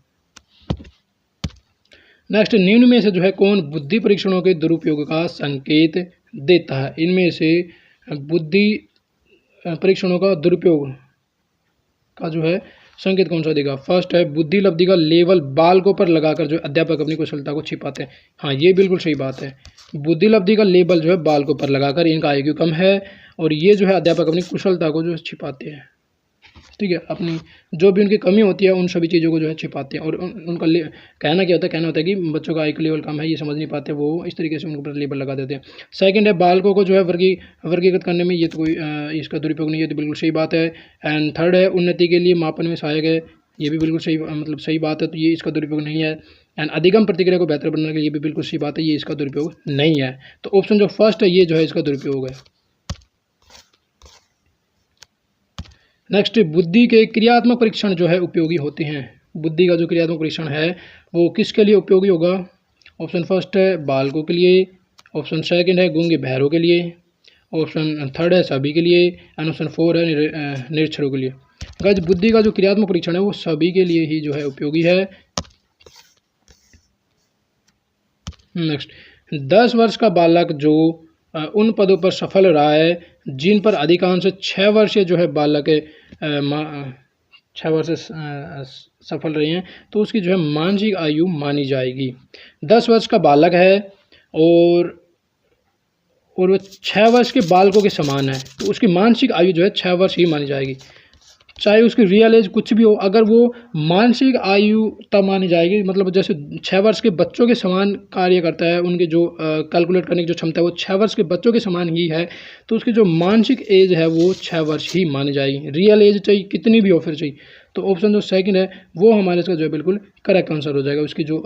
नेक्स्ट, निम्न में से जो है कौन बुद्धि परीक्षणों के दुरुपयोग का संकेत देता है। इनमें से बुद्धि परीक्षणों का दुरुपयोग का जो है संकेत कौन सा देगा। फर्स्ट है बुद्धि लब्धि का लेवल बालकों पर लगाकर जो अध्यापक अपनी कुशलता को छिपाते हैं। हाँ ये बिल्कुल सही बात है, बुद्धि लब्धि का लेबल जो है बालकों पर लगाकर इनका IQ कम है, और ये जो है अध्यापक अपनी कुशलता को जो छिपाते हैं। ठीक है, अपनी जो भी उनकी कमी होती है उन सभी चीज़ों को जो है छिपाते हैं। और उनका कहना क्या होता है, कहना होता है कि बच्चों का आईक्यू लेवल कम है, ये समझ नहीं पाते, वो इस तरीके से उनके ऊपर लेबल लगा देते हैं। सेकंड है बालकों को जो है वर्गीकृत करने में, ये तो कोई इसका दुरुपयोग नहीं है, तो बिल्कुल सही बात है। एंड थर्ड है उन्नति के लिए मापन में सहायक है, ये भी बिल्कुल सही मतलब सही बात है, तो ये इसका दुरुपयोग नहीं है। एंड अधिगम प्रतिक्रिया को बेहतर बनाने के लिए, ये भी बिल्कुल सही बात है, ये इसका दुरुपयोग नहीं है। तो ऑप्शन जो फर्स्ट है ये जो है इसका दुरुपयोग है। नेक्स्ट, बुद्धि के क्रियात्मक परीक्षण जो है उपयोगी होते हैं। बुद्धि का जो क्रियात्मक परीक्षण है वो किसके लिए उपयोगी होगा? ऑप्शन फर्स्ट है बालकों के लिए, ऑप्शन सेकंड है गूंगे बहरों के लिए, ऑप्शन थर्ड है सभी के लिए, एंड ऑप्शन फोर है निरक्षरों के लिए। गाइस, बुद्धि का जो क्रियात्मक परीक्षण है वो सभी के लिए ही जो है उपयोगी है। नेक्स्ट, 10 वर्ष का बालक जो उन पदों पर सफल रहा है जिन पर अधिकांश 6 वर्षीय जो है बालक 6 वर्ष सफल रहे हैं, तो उसकी जो है मानसिक आयु मानी जाएगी। 10 वर्ष का बालक है और वो 6 वर्ष के बालकों के समान है, तो उसकी मानसिक आयु जो है 6 वर्ष ही मानी जाएगी। चाहे उसकी रियल एज कुछ भी हो, अगर वो मानसिक आयु तब मानी जाएगी, मतलब जैसे 6 वर्ष के बच्चों के समान कार्य करता है, उनके जो कैलकुलेट करने की जो क्षमता है वो 6 वर्ष के बच्चों के समान ही है, तो उसकी जो मानसिक एज है वो 6 वर्ष ही मानी जाएगी। रियल एज चाहिए कितनी भी हो फिर चाहिए, तो ऑप्शन जो सेकंड है वो हमारे इसका जो है बिल्कुल करेक्ट आंसर हो जाएगा। उसकी जो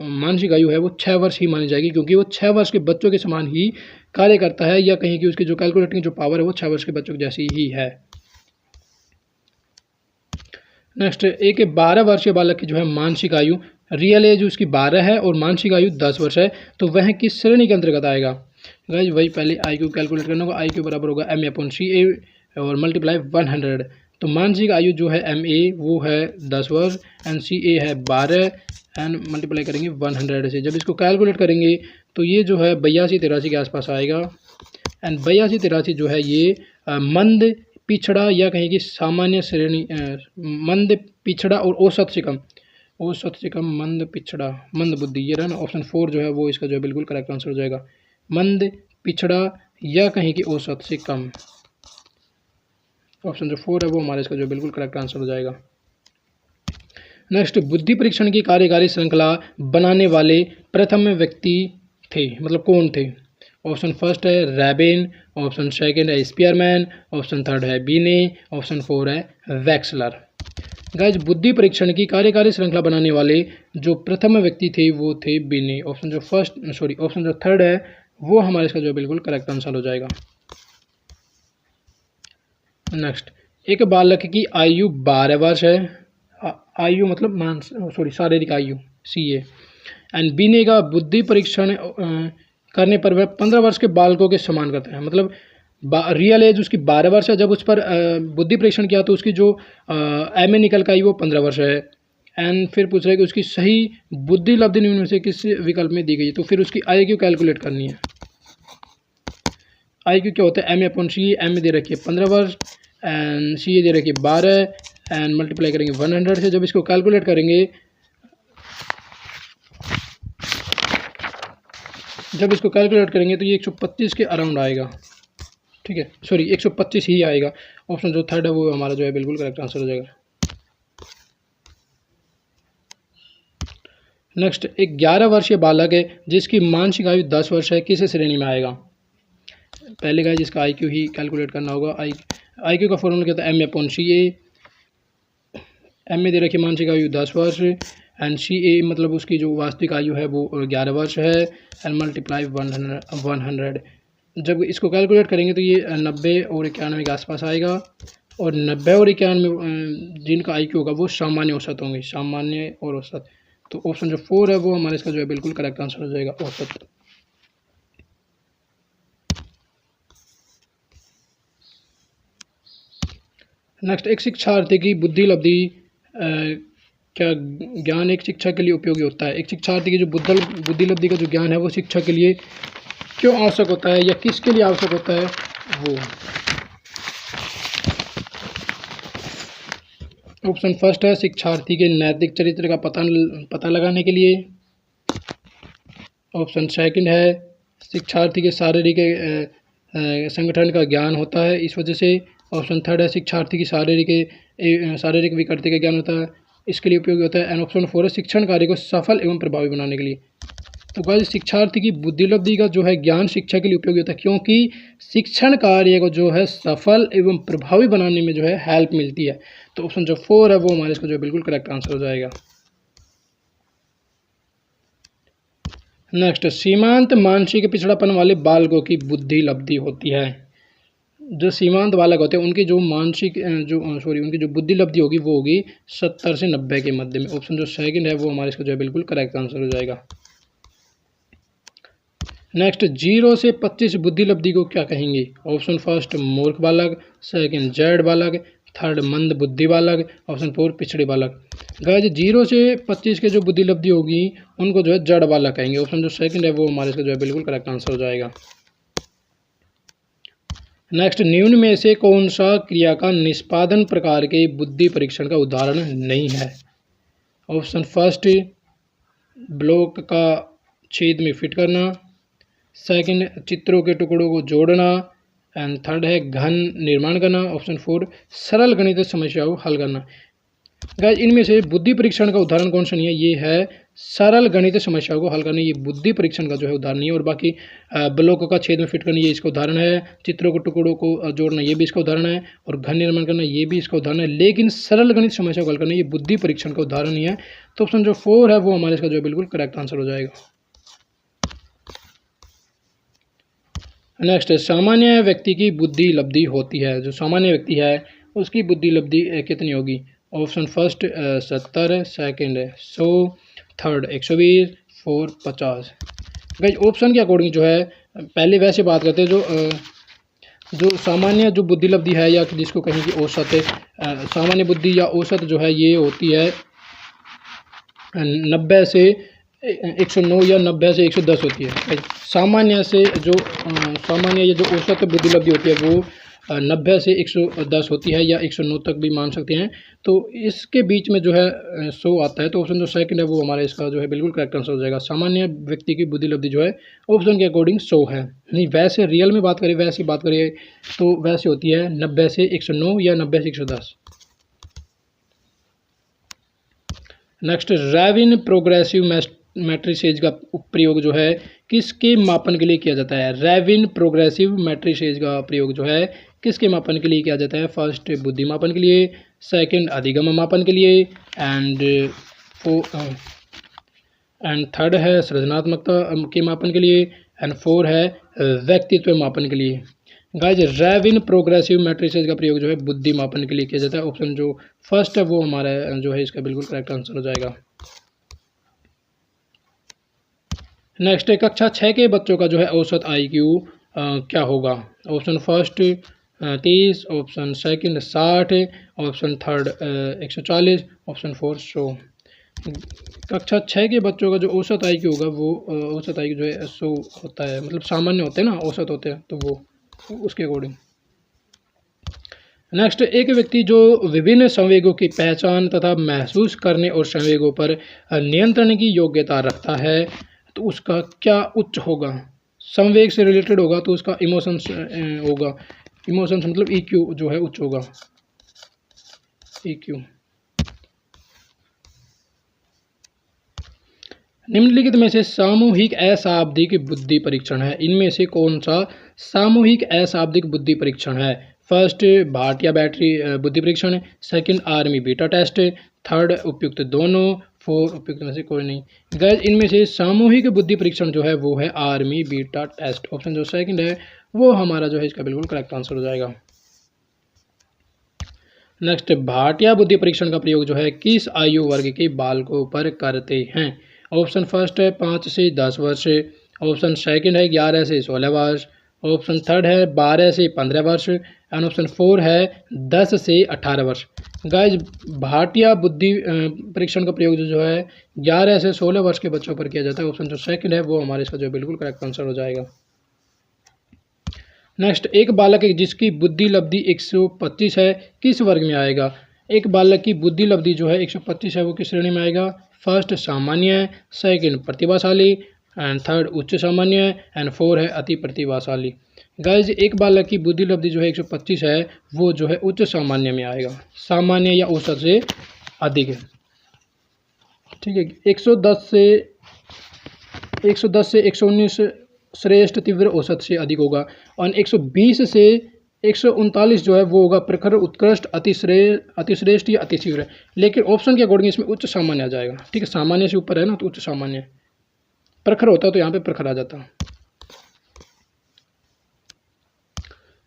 मानसिक आयु है वो 6 वर्ष ही मानी जाएगी, क्योंकि वो 6 वर्ष के बच्चों के समान ही कार्य करता है, या कहीं की उसकी जो कैलकुलेटिंग जो पावर है वो 6 वर्ष के बच्चों की जैसी ही है। नेक्स्ट, एक 12 वर्षीय बालक की जो है मानसिक आयु, रियल एज उसकी 12 है और मानसिक आयु 10 वर्ष है, तो वह किस श्रेणी के अंतर्गत आएगा? गाइस, वही पहले IQ कैलकुलेट करना होगा। IQ बराबर होगा MA/CA और मल्टीप्लाई 100। तो मानसिक आयु जो है MA वो है 10 वर्ष एंड CA है 12 एंड मल्टीप्लाई करेंगे 100 से। जब इसको कैलकुलेट करेंगे तो ये जो है 82-83 के आसपास आएगा। एंड 82-83 जो है ये मंद, पिछड़ा या कहीं की सामान्य श्रेणी, मंद, पिछड़ा और औसत से कम, मंद, पिछड़ा, मंद बुद्धि, ये रहा ना। ऑप्शन 4 जो है वो इसका जो है बिल्कुल करेक्ट आंसर हो जाएगा। मंद, पिछड़ा या कहीं की औसत से कम, ऑप्शन जो 4 है वो हमारे इसका जो बिल्कुल करेक्ट आंसर हो जाएगा। नेक्स्ट, बुद्धि परीक्षण की कार्यकारी श्रृंखला बनाने वाले प्रथम व्यक्ति थे, मतलब कौन थे? ऑप्शन फर्स्ट है रैबिन, ऑप्शन सेकंड है स्पीयरमैन, ऑप्शन थर्ड है बीने, ऑप्शन 4 है वैक्सलर। गाइस, बुद्धि परीक्षण की कार्यकारी श्रृंखला बनाने वाले जो प्रथम व्यक्ति थे वो थे बीने। ऑप्शन जो थर्ड है वो हमारे इसका जो बिल्कुल करेक्ट आंसर हो जाएगा। नेक्स्ट, एक बालक की आयु 12 वर्ष है, आयु मतलब शारीरिक आयु CA, एंड बीने का बुद्धि परीक्षण करने पर वह 15 वर्ष के बालकों के समान करता है, मतलब रियल एज उसकी 12 वर्ष है। जब उस पर बुद्धि परीक्षण किया तो उसकी जो MA निकल का आई वो 15 वर्ष है। एंड फिर पूछ रहा है कि उसकी सही बुद्धि लब्धि निम्न में से किस विकल्प में दी गई है, तो फिर उसकी IQ कैलकुलेट करनी है। IQ क्या होता है? MA/CA, MA दे रखी है 15 वर्ष एंड CA दे रखी है 12 एंड मल्टीप्लाई करेंगे 100 से। जब इसको कैलकुलेट करेंगे तो ये 125 के अराउंड आएगा, ठीक है, 125 ही आएगा। ऑप्शन जो थर्ड है वो हमारा जो है बिल्कुल करेक्ट आंसर हो जाएगा। नेक्स्ट, एक 11 वर्षीय बालक है जिसकी मानसिक आयु 10 वर्ष है, किस श्रेणी में आएगा? पहले का जिसका IQ ही कैलकुलेट करना होगा। IQ का फॉर्मूला क्या था? MA/CA, MA दे रखी मानसिक आयु 10 वर्ष एंड CA मतलब उसकी जो वास्तविक आयु है वो 11 वर्ष है एंड मल्टीप्लाई 100। जब इसको कैलकुलेट करेंगे तो ये 90 और 91 के आसपास आएगा, और 90 और 91 जिनका IQ होगा वो सामान्य औसत होंगे, सामान्य और औसत। तो ऑप्शन जो 4 है वो हमारे इसका जो है बिल्कुल करेक्ट आंसर हो जाएगा, औसत। नेक्स्ट, एक शिक्षार्थी की बुद्धि लब्धि क्या ज्ञान एक शिक्षा के लिए उपयोगी होता है? एक शिक्षार्थी की जो बुद्धि लब्धि का जो ज्ञान है वो शिक्षा के लिए क्यों आवश्यक होता है या किसके लिए आवश्यक होता है? वो ऑप्शन फर्स्ट है शिक्षार्थी के नैतिक चरित्र का पता लगाने के लिए, ऑप्शन सेकंड है शिक्षार्थी के शारीरिक संगठन का ज्ञान होता है इस वजह से, ऑप्शन थर्ड है शिक्षार्थी की शारीरिक शारीरिक विकृति का ज्ञान होता है, इसके लिए उपयोगी होता है। एंड ऑप्शन 4 है शिक्षण कार्य को सफल एवं प्रभावी बनाने के लिए। तो गाइस शिक्षार्थी की बुद्धिलब्धि का जो है ज्ञान शिक्षा के लिए उपयोगी होता है, क्योंकि शिक्षण कार्य को जो है सफल एवं प्रभावी बनाने में जो है हेल्प मिलती है। तो ऑप्शन जो 4 है वो हमारे इसका जो बिल्कुल करेक्ट आंसर हो जाएगा। नेक्स्ट, सीमांत मानसिक पिछड़ापन वाले बालकों की बुद्धिलब्धि होती है। जो सीमांत बालक होते हैं उनकी जो मानसिक उनकी जो बुद्धिलब्धि होगी वो होगी 70 से 90 के मध्य में। ऑप्शन जो सेकंड है वो हमारे इसका जो है बिल्कुल करेक्ट आंसर हो जाएगा। नेक्स्ट, 0 से 25 बुद्धिलब्धि को क्या कहेंगे? ऑप्शन फर्स्ट मूर्ख बालक, सेकंड जड़ बालक, थर्ड मंद बुद्धि बालक, ऑप्शन 4 पिछड़े बालक। गाइस 0 से 25 के जो बुद्धिलब्धि होगी उनको जो है जड़ बालक कहेंगे। ऑप्शन जो सेकंड है वो हमारे इसका जो है बिल्कुल करेक्ट आंसर हो जाएगा। नेक्स्ट, निम्न में से कौन सा क्रिया का निष्पादन प्रकार के बुद्धि परीक्षण का उदाहरण नहीं है? ऑप्शन फर्स्ट ब्लॉक का छेद में फिट करना, सेकंड चित्रों के टुकड़ों को जोड़ना, एंड थर्ड है घन निर्माण करना, ऑप्शन 4 सरल गणित समस्याओं को हल करना। गाइस इनमें से बुद्धि परीक्षण का उदाहरण कौन सा नहीं है? ये है सरल गणित समस्याओं को हल करना, ये बुद्धि परीक्षण का जो है उदाहरण नहीं है। और बाकी ब्लॉकों का छेद में फिट करना ये इसका उदाहरण है, चित्रों को टुकड़ों को जोड़ना ये भी इसका उदाहरण है, और घन निर्माण करना ये भी इसका उदाहरण है। लेकिन सरल गणित समस्या को हल करना ये बुद्धि परीक्षण का उदाहरण नहीं है। तो ऑप्शन जो 4 है वो हमारे इसका जो बिल्कुल करेक्ट आंसर हो जाएगा। नेक्स्ट, सामान्य व्यक्ति की बुद्धि लब्धि होती है। जो सामान्य व्यक्ति है उसकी बुद्धि लब्धि कितनी होगी? Option first 70, second 100, third 120, 4 50। Guys option के अकॉर्डिंग जो है पहले वैसे बात करते हैं जो सामान्य जो बुद्धि लब्धि है या जिसको कहें कि औसत सामान्य बुद्धि या औसत जो है ये होती है 90 से 109 या 90 से 110 होती है। सामान्य से जो सामान्य ये जो औसत बुद्धि लब्धि होती है वो 90 से 110 होती है या 109 तक भी मान सकते हैं। तो इसके बीच में जो है 100 आता है। तो ऑप्शन जो सेकंड है वो हमारा इसका जो है बिल्कुल करेक्ट आंसर हो जाएगा। सामान्य व्यक्ति की बुद्धि लब्धि जो है ऑप्शन के अकॉर्डिंग 100 है। नहीं वैसे रियल में बात करें वैसे बात करें तो वैसे होती है 90 से 109 या 90 से 110। नेक्स्ट, रैविन प्रोग्रेसिव मैट्रिसेज का प्रयोग जो है किसके मापन के लिए किया जाता है? रैविन प्रोग्रेसिव मैट्रिसेज का प्रयोग जो है किसके मापन के लिए किया जाता है? फर्स्ट बुद्धि मापन के लिए, सेकंड अधिगम मापन के लिए, एंड थर्ड है सृजनात्मकता के मापन के लिए, एंड 4 है व्यक्तित्व मापन के लिए। गाइस रैविन प्रोग्रेसिव मैट्रिसेज का प्रयोग जो है बुद्धि मापन के लिए किया जाता है। ऑप्शन जो फर्स्ट है वो हमारा जो है इसका बिल्कुल करेक्ट आंसर हो जाएगा। नेक्स्ट, कक्षा 6 के बच्चों का जो है औसत IQ क्या होगा? Option first 30, option second 60, option third 140, option 4 100। कक्षा 6 के बच्चों का जो औसत IQ होगा वो औसत IQ जो है 100 होता है। मतलब सामान्य होते हैं ना, औसत होते हैं तो वो उसके अकॉर्डिंग। नेक्स्ट, एक व्यक्ति जो विभिन्न संवेगों की पहचान तथा महसूस करने और संवेगों पर नियंत्रण की योग्यता रखता है तो उसका क्या उच्च होगा? संवेग से रिलेटेड होगा तो उसका इमोशंस होगा। इमोशंस मतलब EQ जो है उच्च होगा। EQ। निम्नलिखित में से सामूहिक अशाब्दिक बुद्धि परीक्षण है। इनमें से कौन सा सामूहिक अशाब्दिक बुद्धि परीक्षण है? फर्स्ट भाटिया बैटरी बुद्धि परीक्षण, second army beta test, third उपयुक्त दोनों, 4 उपयुक्त में से कोई नहीं। गाइस इनमें से सामूहिक बुद्धि परीक्षण जो है वो है आर्मी बीटा टेस्ट। ऑप्शन जो सेकंड है वो हमारा जो है इसका बिल्कुल करेक्ट आंसर हो जाएगा। नेक्स्ट, भाटिया बुद्धि परीक्षण का प्रयोग जो है किस आयु वर्ग के बालकों पर करते हैं? ऑप्शन फर्स्ट है 5 से 10 वर्ष, ऑप्शन सेकंड है 11 से 16 वर्ष, ऑप्शन थर्ड है 12 से 15 वर्ष, एंड ऑप्शन 4 है 10 से 18 वर्ष। गाइस भाटिया बुद्धि परीक्षण का प्रयोग जो है 11 से 16 वर्ष के बच्चों पर किया जाता है। ऑप्शन जो सेकंड है वो हमारे इसका जो बिल्कुल करेक्ट आंसर हो जाएगा। नेक्स्ट, एक बालक जिसकी बुद्धि लब्धि 125 है किस वर्ग में आएगा? एक बालक की बुद्धि लब्धि जो है 125 है वो किस श्रेणी में आएगा? फर्स्ट सामान्य, सेकंड प्रतिभाशाली, एंड थर्ड उच्च सामान्य है, एंड 4 है अति प्रतिभाशाली। गाइज एक बालक की बुद्धि लब्धि जो है 125 है, वो जो है उच्च सामान्य में आएगा, सामान्य या औसत से अधिक है। ठीक है, 110 से 119 श्रेष्ठ तीव्र औसत से अधिक होगा, और 120 से 139 जो है वो होगा प्रखर उत्कृष्ट अतिश्रेष्ठ या अति तीव्र। लेकिन ऑप्शन के अकॉर्डिंग इसमें उच्च सामान्य आ जाएगा। ठीक है, सामान्य से ऊपर है ना तो उच्च सामान्य, प्रखर होता तो यहाँ पे प्रखर आ जाता।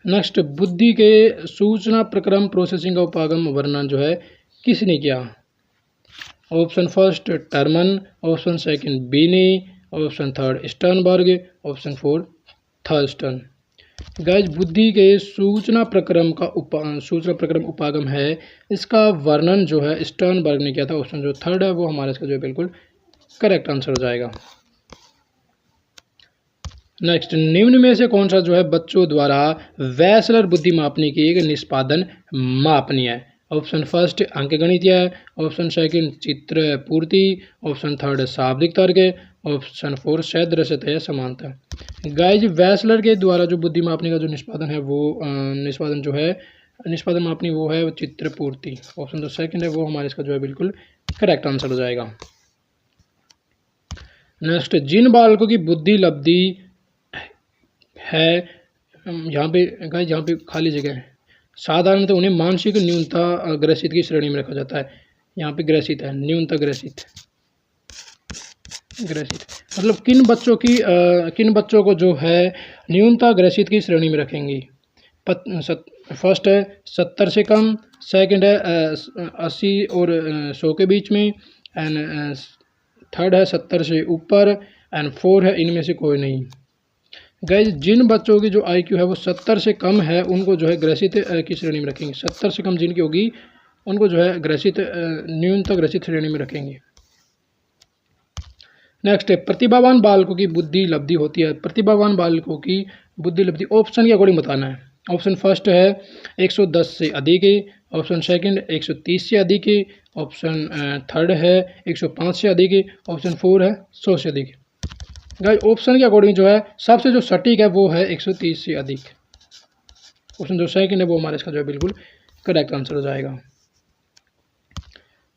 नेक्स्ट, बुद्धि के सूचना प्रक्रम प्रोसेसिंग का उपागम वर्णन जो है किसने किया? Option first Terman, option second Binet, option third Sternberg, option fourth Thurstone. Guys बुद्धि के सूचना प्रक्रम उपागम है, इसका वर्णन जो है स्टर्नबर्ग ने किया था। ऑप्शन जो थर्ड है वो हमारा इसका जो है बिल्कुल करेक्ट आंसर हो जाएगा। नेक्स्ट, निम्न में से कौन सा जो है बच्चों द्वारा वैसलर बुद्धि मापने की एक निष्पादन मापनी है? ऑप्शन फर्स्ट अंकगणितीय, ऑप्शन सेकंड चित्र पूर्ति, ऑप्शन थर्ड शाब्दिक तर्क, ऑप्शन फोर सदृशता या समानता। गाइज वैसलर के द्वारा जो बुद्धि मापने का जो निष्पादन है वो निष्पादन मापनी वो है चित्र पूर्ति। ऑप्शन जो सेकंड है वो हमारे इसका जो है बिल्कुल करेक्ट आंसर हो जाएगा। नेक्स्ट, जिन बालकों की बुद्धि लब्धि है, यहाँ पे खाली जगह है, साधारणतः उन्हें मानसिक न्यूनता ग्रसित की श्रेणी में रखा जाता है। यहाँ पे ग्रसित है, न्यूनता ग्रसित मतलब किन बच्चों को जो है न्यूनता ग्रसित की श्रेणी में रखेंगी? फर्स्ट है 70 से कम, सेकंड है 80 और 100 के बीच में, एंड थर्ड है 70 से ऊपर, एंड 4 है इनमें से कोई नहीं। गाइज जिन बच्चों की जो IQ है वो 70 से कम है उनको जो है ग्रसित की श्रेणी में रखेंगे। 70 से कम जिनकी होगी उनको जो है न्यूनतम ग्रसित श्रेणी में रखेंगे। नेक्स्ट है, प्रतिभावान बालकों की बुद्धि लब्धि होती है। प्रतिभावान बालकों की बुद्धि लब्धि ऑप्शन के अकॉर्डिंग बताना है। ऑप्शन फर्स्ट है 110 से अधिक, ऑप्शन सेकंड 130 से अधिक, ऑप्शन थर्ड है 105 से अधिक, ऑप्शन 4 है 100 से अधिक। गाइस ऑप्शन के अकॉर्डिंग जो है सबसे जो सटीक है वो है 130 से अधिक। ऑप्शन जो सेकंड है वो हमारे इसका जो है बिल्कुल करेक्ट आंसर हो जाएगा।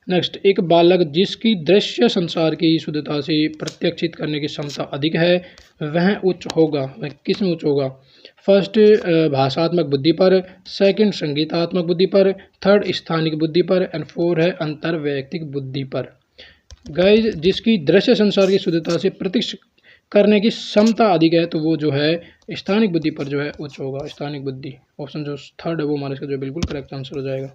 नेक्स्ट, एक बालक जिसकी दृश्य संसार की शुद्धता से प्रत्यक्षित करने की क्षमता अधिक है वह उच्च होगा, वह किस में उच्च होगा? फर्स्ट भाषात्मक बुद्धि पर, सेकंड संगीतात्मक बुद्धि पर, थर्ड स्थानिक बुद्धि पर, एंड 4 है अंतर वैयक्तिक बुद्धि पर। गाइस जिसकी दृश्य संसार की शुद्धता से प्रत्यक्ष करने की क्षमता अधिक है तो वो जो है स्थानिक बुद्धि पर जो है उच्च होगा, स्थानिक बुद्धि। ऑप्शन जो थर्ड है वो हमारे इसका जो बिल्कुल करेक्ट आंसर हो जाएगा।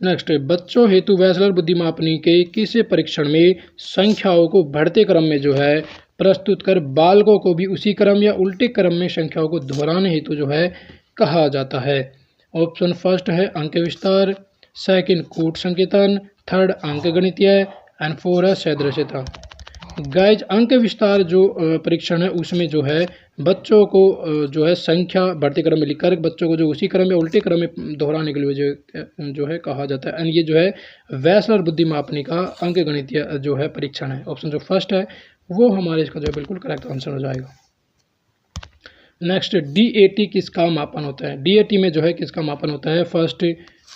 नेक्स्ट, बच्चों हेतु वैसलर बुद्धि मापनी के किस परीक्षण में संख्याओं को बढ़ते क्रम में जो है प्रस्तुत कर बालकों को भी उसी क्रम या उल्टे क्रम में संख्याओं को दोहराने हेतु जो है कहा जाता है? ऑप्शन फर्स्ट है अंक विस्तार, सेकंड कूट संकेतन, थर्ड अंकगणितीय, एंड 4 है सदृशता। गाइज अंक विस्तार जो परीक्षण है उसमें जो है बच्चों को जो है संख्या बढ़ते क्रम में लिखकर बच्चों को जो उसी क्रम में उल्टे क्रम में दोहराने के लिए जो है कहा जाता है। एंड ये जो है वैसलर बुद्धि मापनी का अंक गणितीय जो है परीक्षण है। ऑप्शन जो फर्स्ट है वो हमारे इसका जो है बिल्कुल करेक्ट आंसर हो जाएगा। नेक्स्ट, DAT किसका मापन होता है? DAT में जो है किसका मापन होता है? फर्स्ट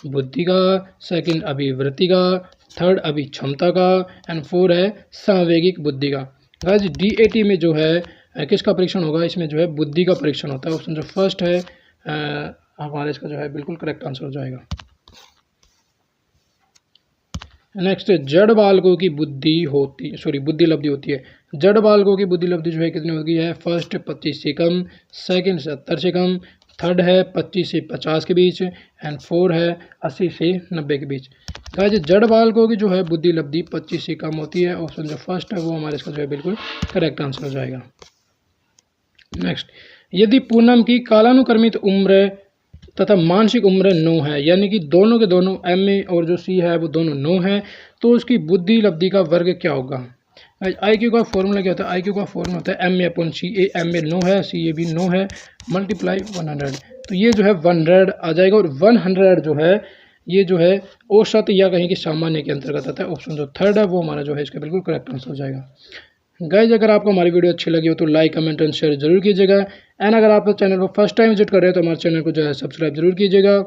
बुद्धि का, सेकंड अभिवृत्ति का, थर्ड अभिक्षमता का, एंड 4 है सांवेगिक बुद्धि का। गाइस DAT में जो है किसका परीक्षण होगा? इसमें जो है बुद्धि का परीक्षण होता है। ऑप्शन जो फर्स्ट है हमारे इसका जो है बिल्कुल करेक्ट आंसर हो जाएगा। नेक्स्ट, जड़ बालकों की बुद्धि लब्धि होती है। जड़ बालकों की बुद्धि लब्धि जो है कितनी होगी है? फर्स्ट 25 से कम, सेकंड 70 से कम, थर्ड है 25 से 50 के बीच, एंड 4 है 80 से 90 के बीच। गाइस जड़ बालकों की जो है बुद्धि लब्धि 25 से कम होती है। ऑप्शन जो फर्स्ट है वो हमारे इसका जो है बिल्कुल करेक्ट आंसर हो जाएगा। नेक्स्ट, यदि पूनम की कालानुक्रमित उम्र तथा मानसिक उम्र 9 है, यानी कि दोनों के दोनों MA और जो C है वो दोनों 9 है, तो उसकी बुद्धि लब्धि का वर्ग क्या होगा? IQ का फॉर्मूला क्या होता है? IQ का फॉर्मूला होता है MA/CA। MA 9 है, CA भी 9 है, मल्टीप्लाई 100। तो ये जो है 100 आ जाएगा, और 100 जो है ये जो है औसत या कहें कि सामान्य के अंतर्गत आता है। ऑप्शन जो थर्ड है वो हमारा जो है इसका बिल्कुल करेक्ट आंसर हो जाएगा। गाइज अगर आपको हमारी वीडियो अच्छी लगी हो तो लाइक कमेंट एंड शेयर जरूर कीजिएगा। एंड अगर आप चैनल को फर्स्ट टाइम विजिट कर रहे हो तो हमारे चैनल को जो है सब्सक्राइब जरूर कीजिएगा।